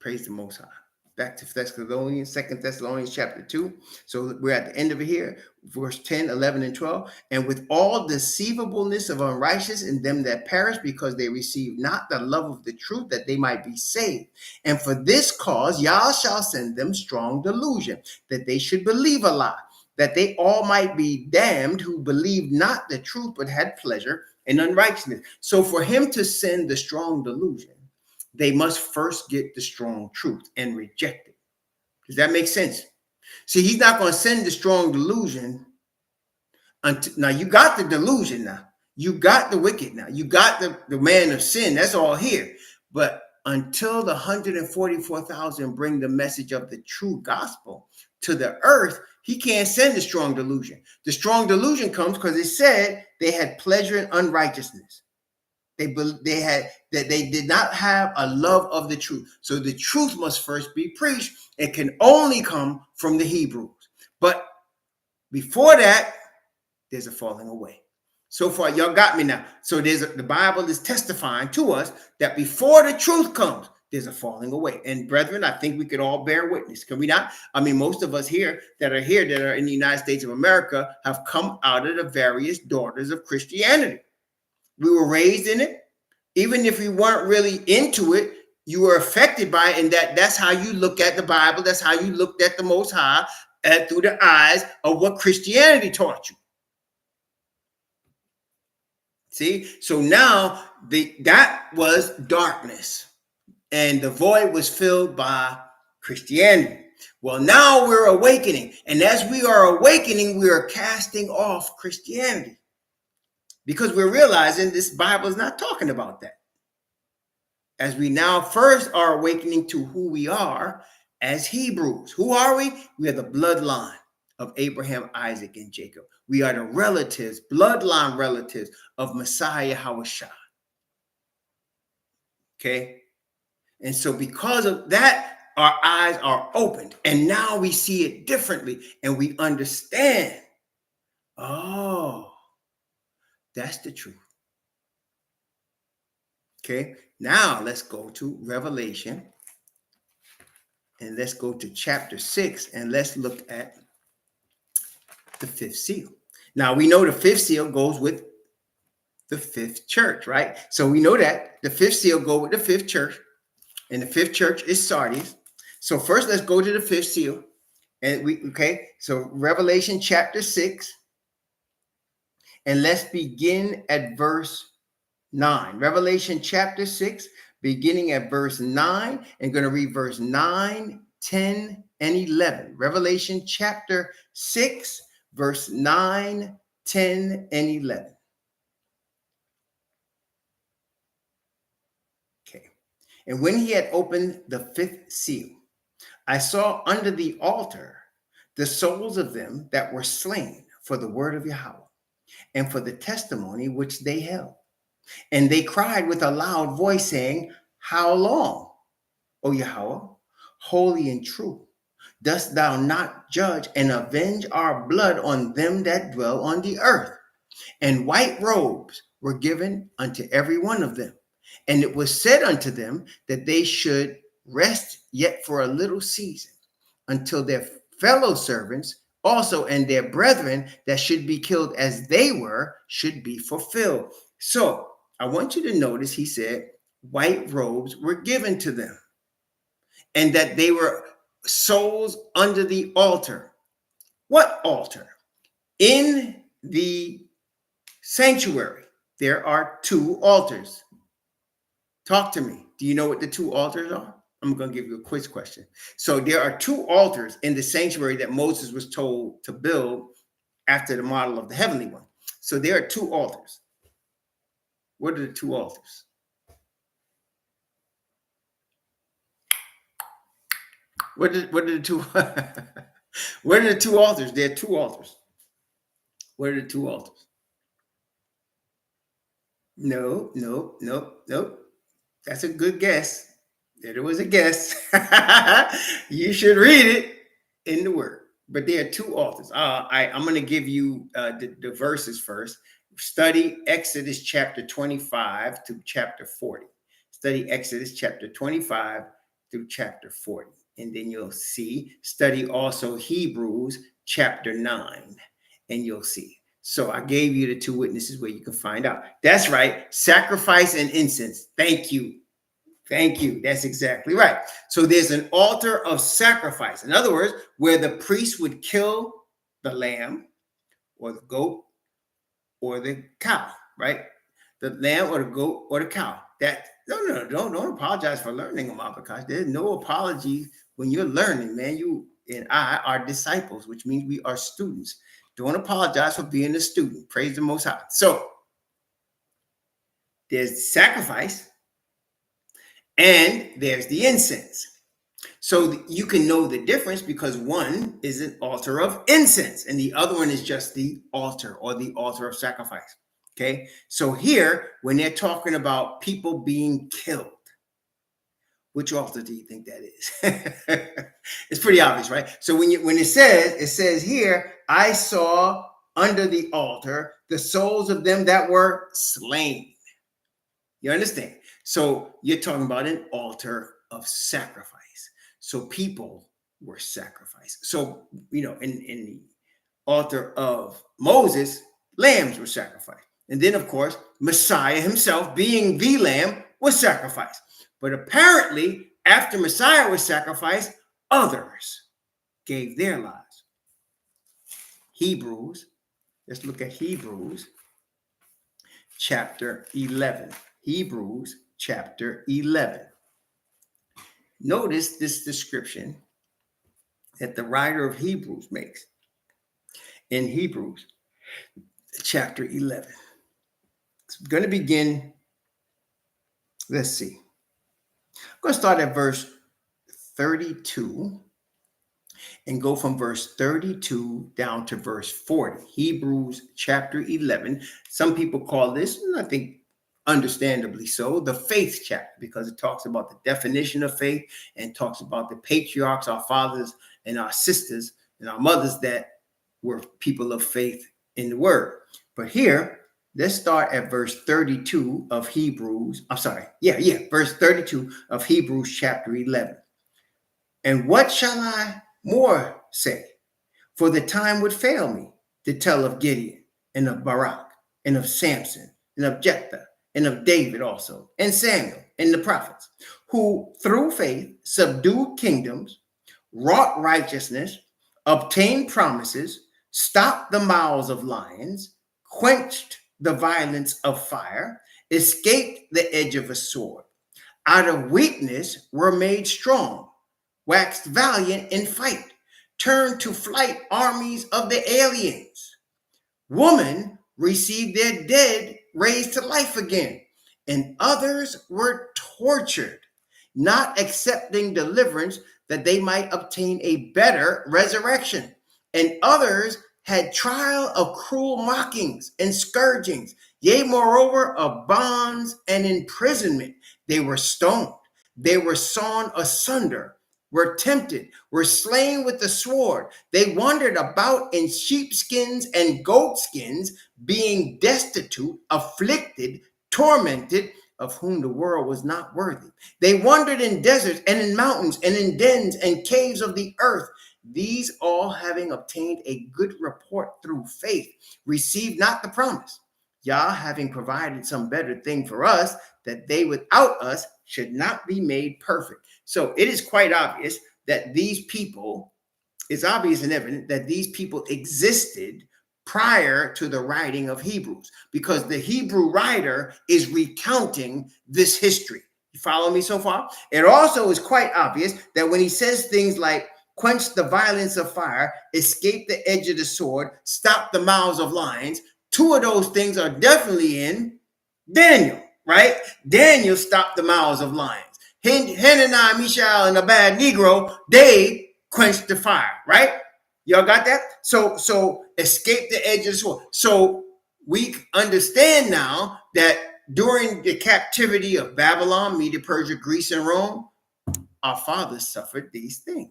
Praise the Most High. Back to Thessalonians, 2 Thessalonians chapter 2. So we're at the end of it here, verse 10, 11, and 12. And with all deceivableness of unrighteous in them that perish, because they receive not the love of the truth, that they might be saved. And for this cause, Yah shall send them strong delusion, that they should believe a lie, that they all might be damned who believed not the truth, but had pleasure in unrighteousness. So for him to send the strong delusion, they must first get the strong truth and reject it. Does that make sense? See, he's not going to send the strong delusion until, now you got the delusion now. You got the wicked now. You got the man of sin. That's all here. But until the 144,000 bring the message of the true gospel to the earth, he can't send the strong delusion. The strong delusion comes because it said they had pleasure in unrighteousness. They did not have a love of the truth. So the truth must first be preached. It can only come from the Hebrews. But before that, there's a falling away. So far, y'all got me now. So the Bible is testifying to us that before the truth comes, there's a falling away. And brethren, I think we could all bear witness. Can we not? I mean, most of us here that are in the United States of America have come out of the various daughters of Christianity. We were raised in it. Even if we weren't really into it, you were affected by it. And that's how you look at the Bible. That's how you looked at the Most High through the eyes of what Christianity taught you. See? So now that was darkness. And the void was filled by Christianity. Well, now we're awakening. And as we are awakening, we are casting off Christianity. Because we're realizing this Bible is not talking about that. As we now first are awakening to who we are as Hebrews. Who are we? We are the bloodline of Abraham, Isaac, and Jacob. We are the relatives, bloodline relatives of Messiah YHWH. Okay? And so because of that, our eyes are opened, and now we see it differently, and we understand. Oh, that's the truth. Okay, now let's go to Revelation, and let's go to chapter 6, and let's look at the fifth seal. Now we know the fifth seal goes with the fifth church, right? So we know that the fifth seal go with the fifth church, and the fifth church is Sardis. So first, let's go to the fifth seal, and so Revelation chapter 6, and let's begin at verse 9. Revelation chapter 6, beginning at verse 9, and going to read verse 9, 10, and 11. Revelation chapter 6, verse 9, 10, and 11. Okay. And when he had opened the fifth seal, I saw under the altar the souls of them that were slain for the word of Yahweh and for the testimony which they held. And they cried with a loud voice, saying, How long, O Yahweh, holy and true, dost thou not judge and avenge our blood on them that dwell on the earth? And white robes were given unto every one of them. And it was said unto them that they should rest yet for a little season, until their fellow servants also and their brethren that should be killed as they were should be fulfilled. So I want you to notice he said white robes were given to them, and that they were souls under the altar. What altar? In the sanctuary, there are two altars. Talk to me. Do you know what the two altars are? I'm going to give you a quiz question. So there are two altars in the sanctuary that Moses was told to build after the model of the heavenly one. So there are two altars. What are the two altars? What are the two? What are the two altars? There are two altars. What are the two altars? No. That's a good guess. There was a guess. You should read it in the word. But there are two altars. I'm going to give you the verses first. Study Exodus chapter 25 to chapter 40. Study Exodus chapter 25 through chapter 40. And then you'll see. Study also Hebrews chapter 9. And you'll see. So I gave you the two witnesses where you can find out. That's right. Sacrifice and incense. Thank you. Thank you. That's exactly right. So there's an altar of sacrifice. In other words, where the priest would kill the lamb or the goat or the cow, right? The lamb or the goat or the cow. Don't apologize for learning them, because there's no apology when you're learning, man. You and I are disciples, which means we are students. Don't apologize for being a student. Praise the Most High. So there's sacrifice and there's the incense. So you can know the difference because one is an altar of incense and the other one is just the altar or the altar of sacrifice. Okay. So here, when they're talking about people being killed, which altar do you think that is? It's pretty obvious, right? So when it says here, I saw under the altar the souls of them that were slain. You understand? So you're talking about an altar of sacrifice. So people were sacrificed. So, in the altar of Moses, lambs were sacrificed. And then, of course, Messiah himself, being the lamb, was sacrificed. But apparently, after Messiah was sacrificed, others gave their lives. Hebrews, let's look at Hebrews chapter 11. Hebrews chapter 11. Notice this description that the writer of Hebrews makes in Hebrews chapter 11. It's going to begin, let's see. I'm going to start at verse 32 and go from verse 32 down to verse 40. Hebrews chapter 11. Some people call this, I think understandably so, the faith chapter, because it talks about the definition of faith and talks about the patriarchs, our fathers and our sisters and our mothers that were people of faith in the word. But here, let's start at verse 32 of Hebrews. I'm sorry. Verse 32 of Hebrews chapter 11. And what shall I more say? For the time would fail me to tell of Gideon and of Barak and of Samson and of Jephthah and of David also and Samuel and the prophets, who through faith subdued kingdoms, wrought righteousness, obtained promises, stopped the mouths of lions, quenched the violence of fire, escaped the edge of a sword. Out of weakness were made strong, waxed valiant in fight, turned to flight armies of the aliens. Women received their dead raised to life again, and others were tortured, not accepting deliverance that they might obtain a better resurrection. And others had trial of cruel mockings and scourgings, yea, moreover, of bonds and imprisonment. They were stoned, they were sawn asunder, were tempted, were slain with the sword. They wandered about in sheepskins and goatskins, being destitute, afflicted, tormented, of whom the world was not worthy. They wandered in deserts and in mountains and in dens and caves of the earth. These all, having obtained a good report through faith, received not the promise. Yah having provided some better thing for us, that they without us should not be made perfect. So it is quite obvious that these people, it's obvious and evident that these people existed prior to the writing of Hebrews, because the Hebrew writer is recounting this history. You follow me so far? It also is quite obvious that when he says things like quench the violence of fire, escape the edge of the sword, stop the mouths of lions, two of those things are definitely in Daniel, right? Daniel stopped the mouths of lions. Hananiah, Mishael, and a bad Negro, they quenched the fire, right? Y'all got that? So escape the edge of the sword. So we understand now that during the captivity of Babylon, Media, Persia, Greece, and Rome, our fathers suffered these things.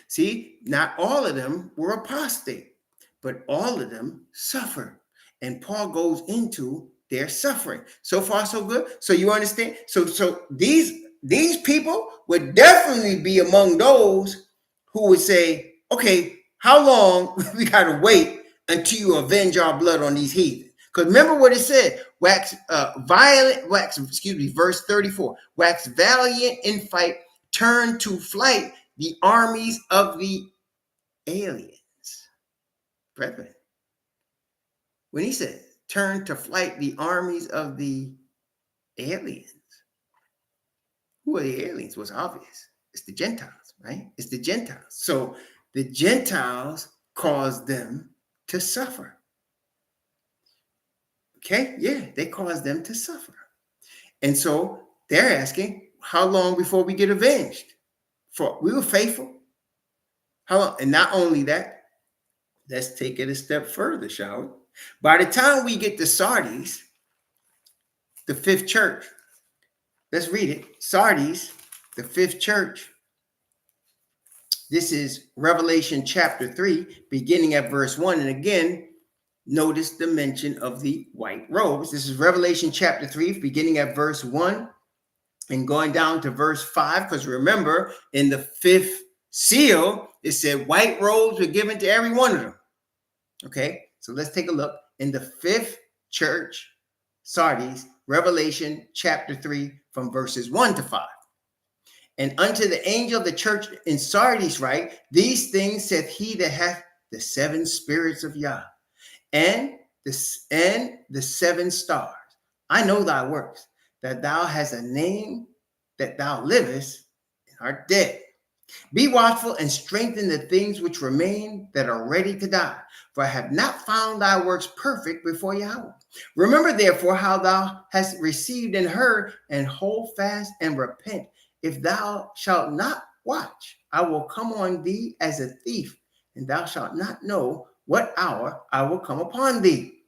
See, not all of them were apostate, but all of them suffered. And Paul goes into their suffering. So far, so good. So you understand? So these people would definitely be among those who would say, okay, how long we got to wait until you avenge our blood on these heathen? Because remember what it said, verse 34, wax valiant in fight, turn to flight the armies of the aliens. Brethren, when he said, turn to flight the armies of the aliens, who are the aliens was obvious. It's the Gentiles, right? It's the Gentiles. So the Gentiles caused them to suffer. Okay? Yeah, they caused them to suffer. And so they're asking, how long before we get avenged? For we were faithful. How long? And not only that, let's take it a step further, shall we? By the time we get to Sardis, the fifth church, let's read it. Sardis, the fifth church. This is Revelation chapter 3, beginning at verse 1. And again, notice the mention of the white robes. This is Revelation chapter 3, beginning at verse 1 and going down to verse 5. Because remember, in the fifth seal, it said white robes were given to every one of them. Okay, so let's take a look. In the fifth church, Sardis, Revelation chapter 3, from verses 1 to 5. And unto the angel of the church in Sardis write, these things saith he that hath the seven spirits of Yah, and the seven stars. I know thy works, that thou hast a name, that thou livest and art dead. Be watchful and strengthen the things which remain that are ready to die, for I have not found thy works perfect before Yahweh. Remember therefore how thou hast received and heard, and hold fast and repent. If thou shalt not watch, I will come on thee as a thief, and thou shalt not know what hour I will come upon thee.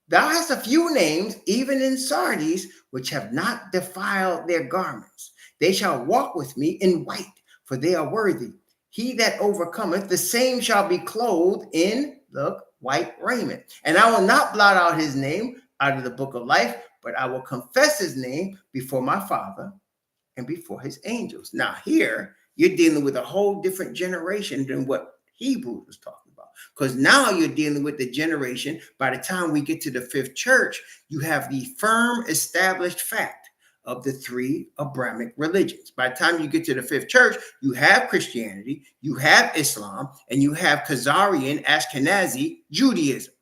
Thou hast a few names, even in Sardis, which have not defiled their garments. They shall walk with me in white, for they are worthy. He that overcometh, the same shall be clothed in, look, white raiment. And I will not blot out his name out of the book of life, but I will confess his name before my Father and before his angels. Now, here, you're dealing with a whole different generation than what Hebrews was talking about. Because now you're dealing with the generation, by the time we get to the fifth church, you have the firm established fact of the three Abrahamic religions. By the time you get to the fifth church, you have Christianity, you have Islam, and you have Khazarian, Ashkenazi Judaism,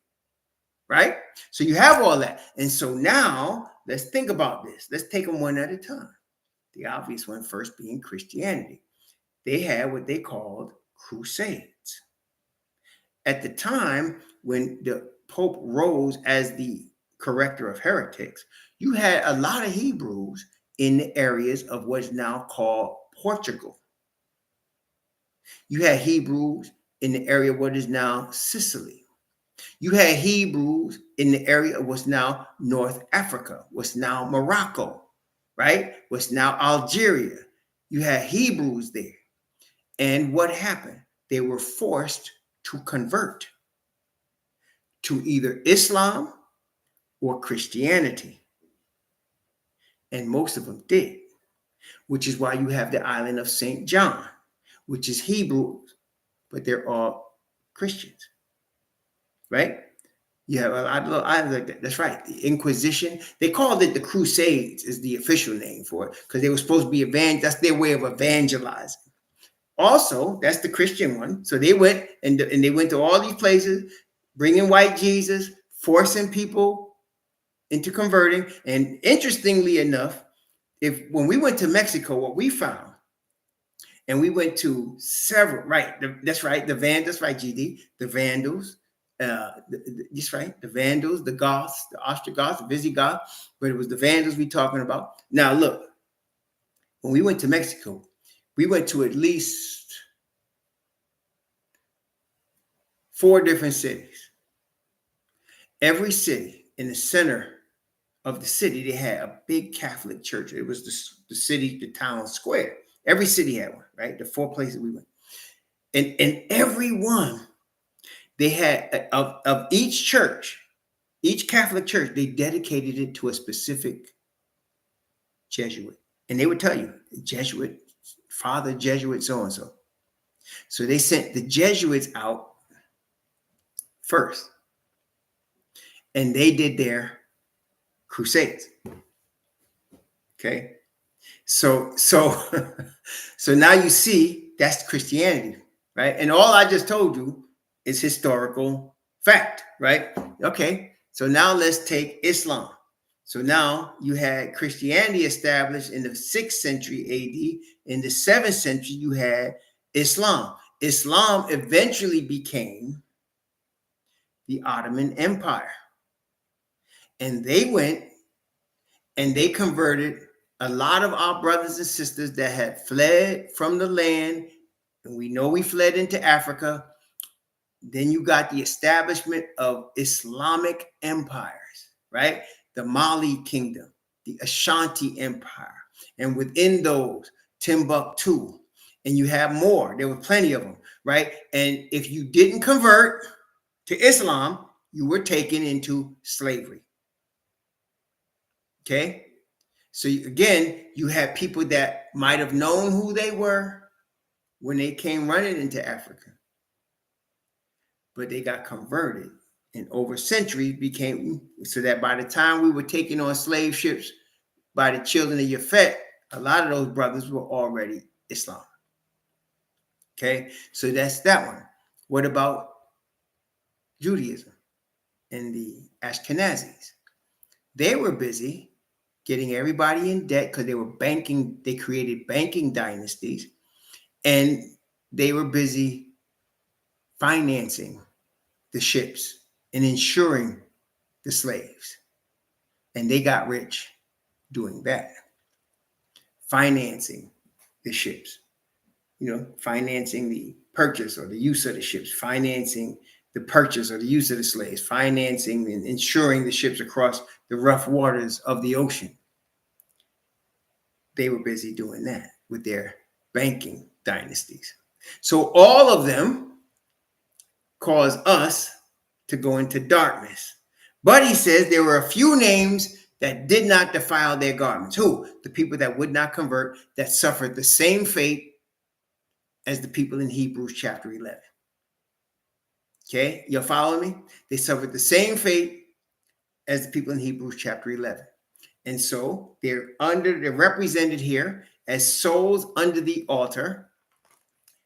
right? So you have all that. And so now let's think about this. Let's take them one at a time. The obvious one first being Christianity. They had what they called crusades. At the time when the Pope rose as the corrector of heretics, you had a lot of Hebrews in the areas of what's now called Portugal. You had Hebrews in the area of what is now Sicily. You had Hebrews in the area of what's now North Africa, what's now Morocco, right? What's now Algeria. You had Hebrews there. And what happened? They were forced to convert to either Islam or Christianity. And most of them did, which is why you have the island of St. John, which is Hebrews, but they're all Christians, right? You have a lot of little islands like that. That's right. The Inquisition, they called it the Crusades is the official name for it because they were supposed to be that's their way of evangelizing. Also, that's the Christian one. So they went and they went to all these places, bringing white Jesus, forcing people into converting. And interestingly enough, when we went to Mexico, what we found, and we went to several, right? That's right. That's right, GD. The Vandals, that's right. The Vandals, the Goths, the Ostrogoths, the Visigoths, but it was the Vandals we talking about. Now, look, when we went to Mexico, we went to at least 4 different cities. Every city in the center of the city, they had a big Catholic church. It was the city, the town square. Every city had one, right? The 4 places we went. And every one, they had, of each church, each Catholic church, they dedicated it to a specific Jesuit. And they would tell you, Jesuit, Father Jesuit, so-and-so. So they sent the Jesuits out first. And they did their crusades. Okay. So now you see that's Christianity, right? And all I just told you is historical fact, right? Okay. So now let's take Islam. So now you had Christianity established in the 6th century AD. In the 7th century, you had Islam. Islam eventually became the Ottoman Empire. And they went and they converted a lot of our brothers and sisters that had fled from the land. And we know we fled into Africa. Then you got the establishment of Islamic empires, right? The Mali Kingdom, the Ashanti Empire, and within those, Timbuktu. And you have more. There were plenty of them, right? And if you didn't convert to Islam, you were taken into slavery. Okay? So again, you have people that might have known who they were when they came running into Africa, but they got converted and over centuries became, so that by the time we were taking on slave ships by the children of Yafet, a lot of those brothers were already Islam. Okay, so that's that one. What about Judaism and the Ashkenazis? They were busy getting everybody in debt because they were banking, they created banking dynasties, and they were busy financing the ships and insuring the slaves. And they got rich doing that, financing the ships, financing the purchase or the use of the ships, financing the purchase or the use of the slaves, financing and insuring the ships across the rough waters of the ocean. They were busy doing that with their banking dynasties. So all of them cause us to go into darkness. But he says there were a few names that did not defile their garments. Who? The people that would not convert, that suffered the same fate as the people in Hebrews chapter 11. Okay, you're following me? They suffered the same fate as the people in Hebrews chapter 11. And so they're represented here as souls under the altar,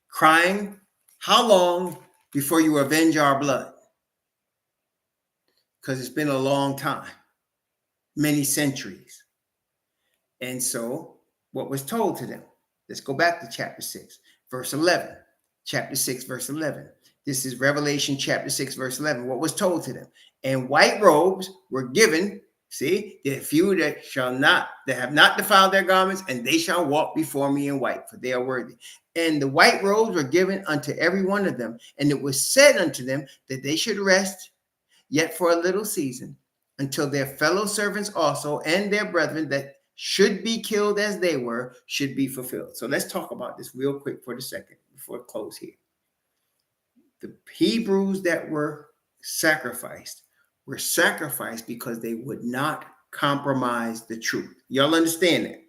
crying, how long before you avenge our blood? Because it's been a long time, many centuries. And so what was told to them? Let's go back to chapter 6, verse 11. Chapter 6, verse 11. This is Revelation chapter 6, verse 11. What was told to them? And white robes were given. See, there are few that have not defiled their garments, and they shall walk before me in white, for they are worthy. And the white robes were given unto every one of them. And it was said unto them that they should rest yet for a little season, until their fellow servants also and their brethren that should be killed as they were should be fulfilled. So let's talk about this real quick for a second before I close here. The Hebrews that were sacrificed because they would not compromise the truth. Y'all understand that?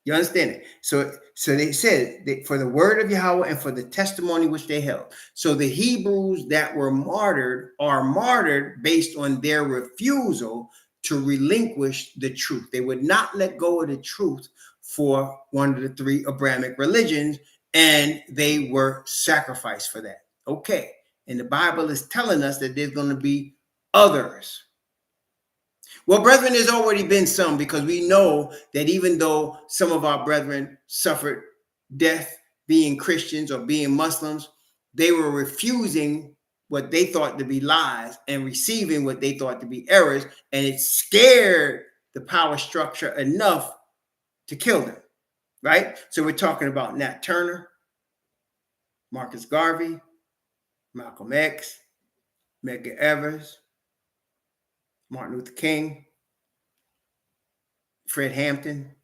You understand it? So they said that for the word of Yahweh and for the testimony which they held. So the Hebrews that were martyred are martyred based on their refusal to relinquish the truth. They would not let go of the truth for one of the three Abrahamic religions, and they were sacrificed for that. Okay. And the Bible is telling us that there's going to be others. Well, brethren, there's already been some, because we know that even though some of our brethren suffered death being Christians or being Muslims, they were refusing what they thought to be lies and receiving what they thought to be errors, and it scared the power structure enough to kill them, right? So we're talking about Nat Turner, Marcus Garvey, Malcolm X, Medgar Evers, Martin Luther King, Fred Hampton,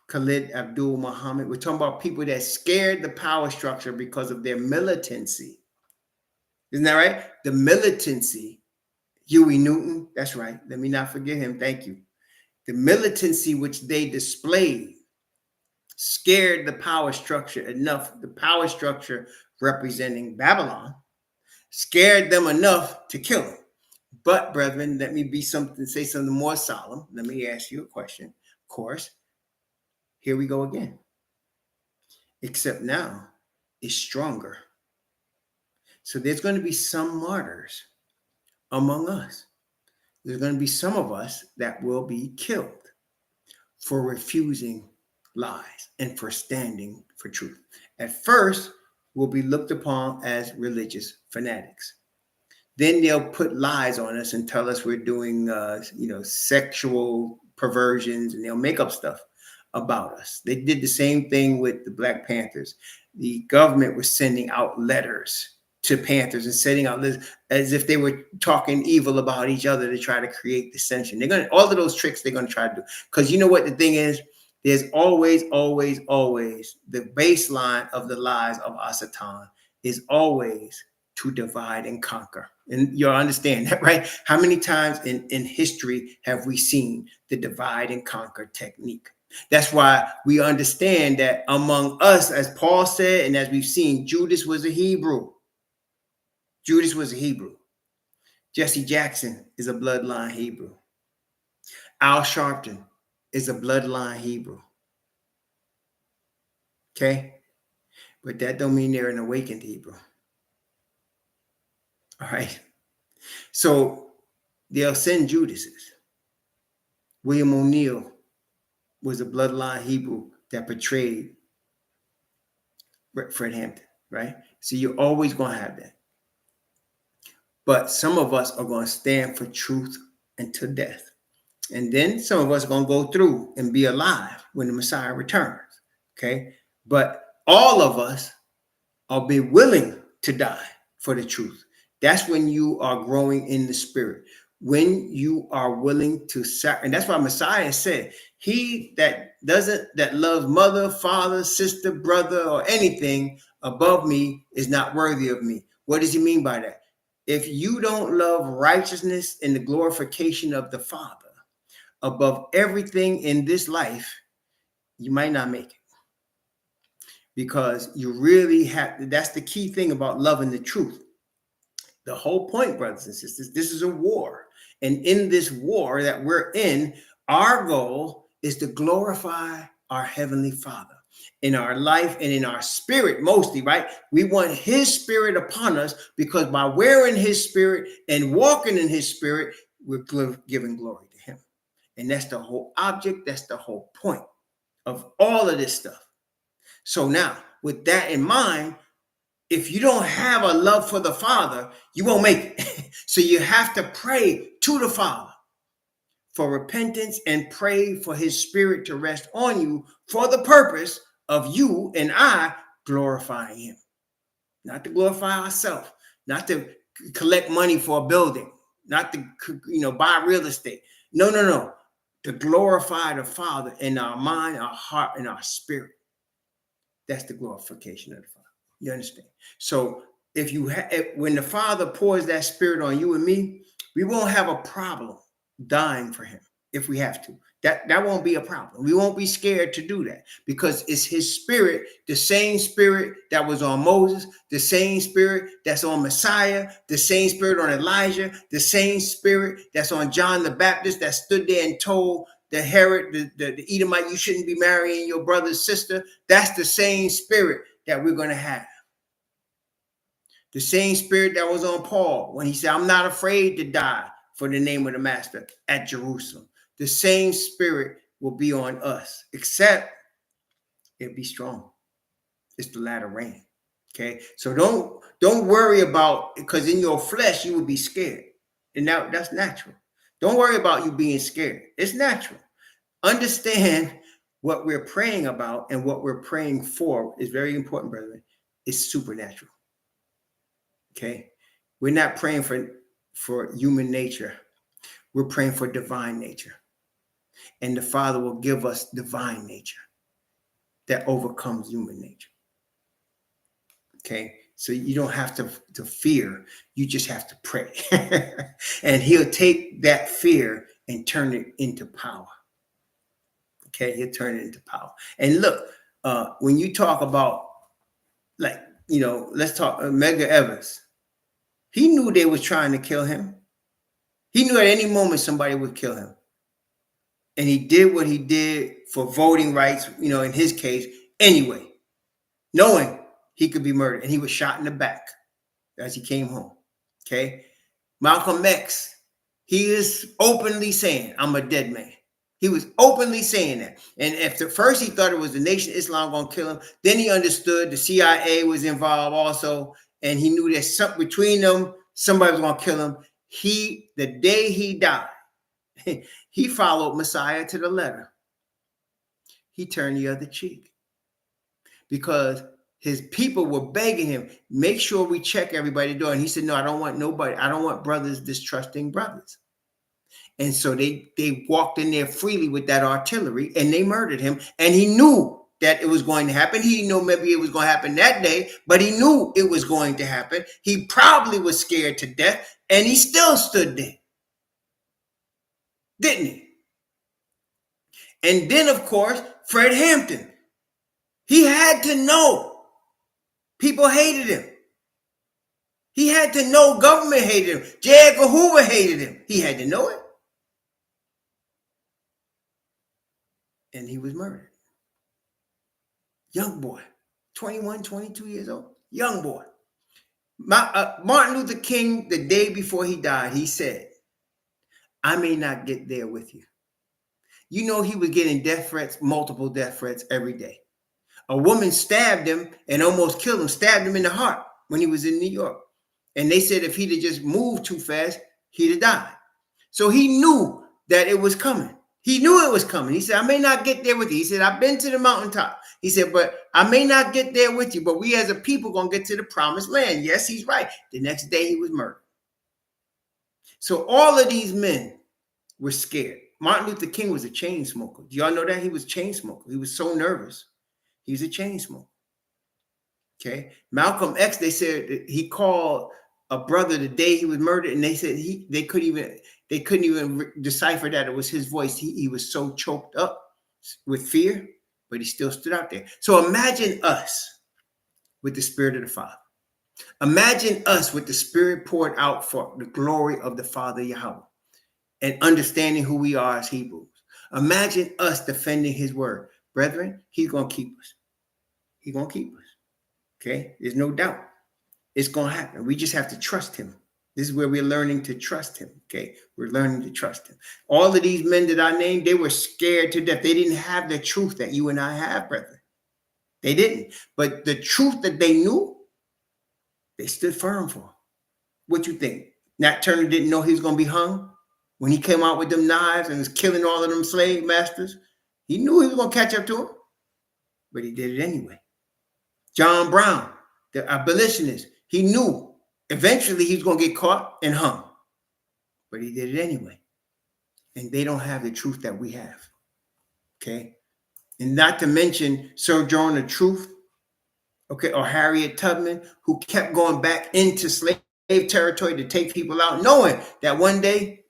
Khalid Abdul Muhammad. We're talking about people that scared the power structure because of their militancy. Isn't that right? The militancy. Huey Newton, that's right. Let me not forget him. Thank you. The militancy which they displayed scared the power structure enough. The power structure representing Babylon scared them enough to kill him. But, brethren, let me say something more solemn. Let me ask you a question. Of course, here we go again. Except now it's stronger. So there's going to be some martyrs among us. There's going to be some of us that will be killed for refusing lies and for standing for truth. At first, we'll be looked upon as religious fanatics. Then they'll put lies on us and tell us we're doing, sexual perversions, and they'll make up stuff about us. They did the same thing with the Black Panthers. The government was sending out letters to Panthers and sending out lists as if they were talking evil about each other to try to create dissension. All of those tricks they're going to try to do. Because you know what the thing is? There's always the baseline of the lies of Asatan is always to divide and conquer. And you understand that, right? How many times in history have we seen the divide and conquer technique? That's why we understand that among us, as Paul said, and as we've seen, Judas was a Hebrew. Judas was a Hebrew. Jesse Jackson is a bloodline Hebrew. Al Sharpton is a bloodline Hebrew. Okay? But that don't mean they're an awakened Hebrew. All right? So they'll send Judases. William O'Neill was a bloodline Hebrew that portrayed Fred Hampton, right? So you're always going to have that. But some of us are going to stand for truth until death. And then some of us are going to go through and be alive when the Messiah returns, okay? But all of us are be willing to die for the truth. That's when you are growing in the spirit. When you are willing to and that's why Messiah said, he that loves mother, father, sister, brother, or anything above me is not worthy of me. What does he mean by that? If you don't love righteousness and the glorification of the Father above everything in this life, you might not make it. Because you really have, that's the key thing about loving the truth. The whole point, brothers and sisters, this is a war. And in this war that we're in, our goal is to glorify our Heavenly Father in our life and in our spirit mostly, right? We want his spirit upon us, because by wearing his spirit and walking in his spirit, we're giving glory to him. And that's the whole object. That's the whole point of all of this stuff. So now, with that in mind, if you don't have a love for the Father, you won't make it. So you have to pray to the Father for repentance and pray for his spirit to rest on you for the purpose of you and I glorifying him. Not to glorify ourselves, not to collect money for a building, not to buy real estate. No. To glorify the Father in our mind, our heart, and our spirit. That's the glorification of the Father. You understand? So if when the Father pours that spirit on you and me, we won't have a problem dying for him if we have to. That won't be a problem. We won't be scared to do that, because it's his spirit, the same spirit that was on Moses, the same spirit that's on Messiah, the same spirit on Elijah, the same spirit that's on John the Baptist that stood there and told the Herod, the Edomite, you shouldn't be marrying your brother's sister. That's the same spirit that we're going to have. The same spirit that was on Paul when he said, I'm not afraid to die for the name of the master at Jerusalem. The same spirit will be on us, except it'll be strong. It's the latter rain. Okay. So don't worry about, because in your flesh, you will be scared. And that's natural. Don't worry about you being scared. It's natural. Understand what we're praying about and what we're praying for is very important, brethren. It's supernatural. Okay. We're not praying for human nature. We're praying for divine nature. And the Father will give us divine nature that overcomes human nature. Okay. So you don't have to fear. You just have to pray. And he'll take that fear and turn it into power. Okay. He'll turn it into power. And look, when you talk about, let's talk Medgar Evers. He knew they was trying to kill him. He knew at any moment somebody would kill him. And he did what he did for voting rights, in his case, anyway, knowing he could be murdered. And he was shot in the back as he came home. Okay. Malcolm X, he is openly saying, I'm a dead man. He was openly saying that. And at first he thought it was the Nation of Islam going to kill him. Then he understood the CIA was involved also. And he knew that something between them, somebody was going to kill him. The day he died, he followed Messiah to the letter. He turned the other cheek because his people were begging him, make sure we check everybody door. And he said, no, I don't want nobody. I don't want brothers distrusting brothers. And so they walked in there freely with that artillery and they murdered him. And he knew that it was going to happen. He didn't know maybe it was going to happen that day, but he knew it was going to happen. He probably was scared to death and he still stood there. Didn't he? And then, of course, Fred Hampton. He had to know people hated him. He had to know government hated him. J. Edgar Hoover hated him. He had to know it. And he was murdered. Young boy, 21, 22 years old. Young boy. Martin Luther King, the day before he died, he said, I may not get there with you. He was getting death threats, multiple death threats every day. A woman stabbed him and almost killed him, stabbed him in the heart when he was in New York. And they said if he'd have just moved too fast, he'd have died. So he knew that it was coming. He knew it was coming. He said, I may not get there with you. He said, I've been to the mountaintop. He said, but I may not get there with you, but we as a people going to get to the promised land. Yes, he's right. The next day he was murdered. So all of these men were scared. Martin Luther King was a chain smoker. Do y'all know that? He was a chain smoker. He was so nervous. He was a chain smoker. Okay. Malcolm X, they said he called a brother the day he was murdered, and they said they couldn't even decipher that it was his voice. He was so choked up with fear, but he still stood out there. So imagine us with the Spirit of the Father. Imagine us with the Spirit poured out for the glory of the Father Yahweh and understanding who we are as Hebrews. Imagine us defending his word. Brethren, he's going to keep us. He's going to keep us. Okay? There's no doubt. It's going to happen. We just have to trust him. This is where we're learning to trust him. Okay? We're learning to trust him. All of these men that I named, they were scared to death. They didn't have the truth that you and I have, brethren. They didn't. But the truth that they knew, they stood firm for. What you think? Nat Turner didn't know he was going to be hung when he came out with them knives and was killing all of them slave masters. He knew he was going to catch up to him, but he did it anyway. John Brown, the abolitionist, he knew eventually he was going to get caught and hung, but he did it anyway. And they don't have the truth that we have. Okay? And not to mention Sojourner Truth, okay, or Harriet Tubman, who kept going back into slave territory to take people out, knowing that one day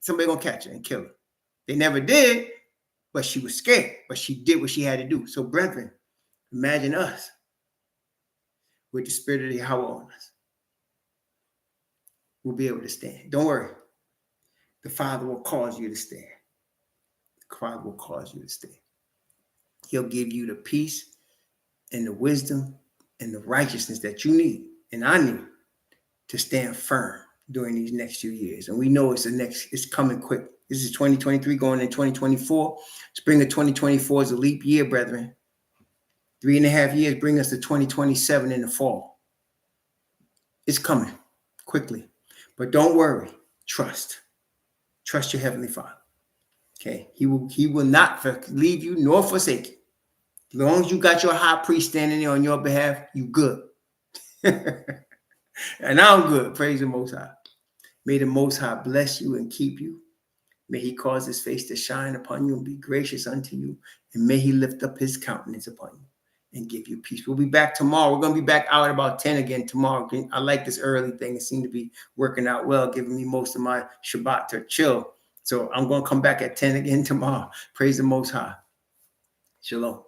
somebody gonna catch her and kill her. They never did, but she was scared, but she did what she had to do. So, brethren, imagine us with the Spirit of Yahweh on us. We'll be able to stand. Don't worry. The Father will cause you to stand. The Father will cause you to stand. He'll give you the peace and the wisdom and the righteousness that you need and I need to stand firm during these next few years. And we know it's coming quick. This is 2023 going in 2024. Spring of 2024 is a leap year, brethren. 3.5 years bring us to 2027 in the fall. It's coming quickly. But don't worry. Trust. Trust your Heavenly Father. Okay. He will not leave you nor forsake you. As long as you got your high priest standing there on your behalf, you good. And I'm good. Praise the Most High. May the Most High bless you and keep you. May he cause his face to shine upon you and be gracious unto you. And may he lift up his countenance upon you and give you peace. We'll be back tomorrow. We're going to be back out at about 10 again tomorrow. I like this early thing. It seemed to be working out well, giving me most of my Shabbat to chill. So I'm going to come back at 10 again tomorrow. Praise the Most High. Shalom.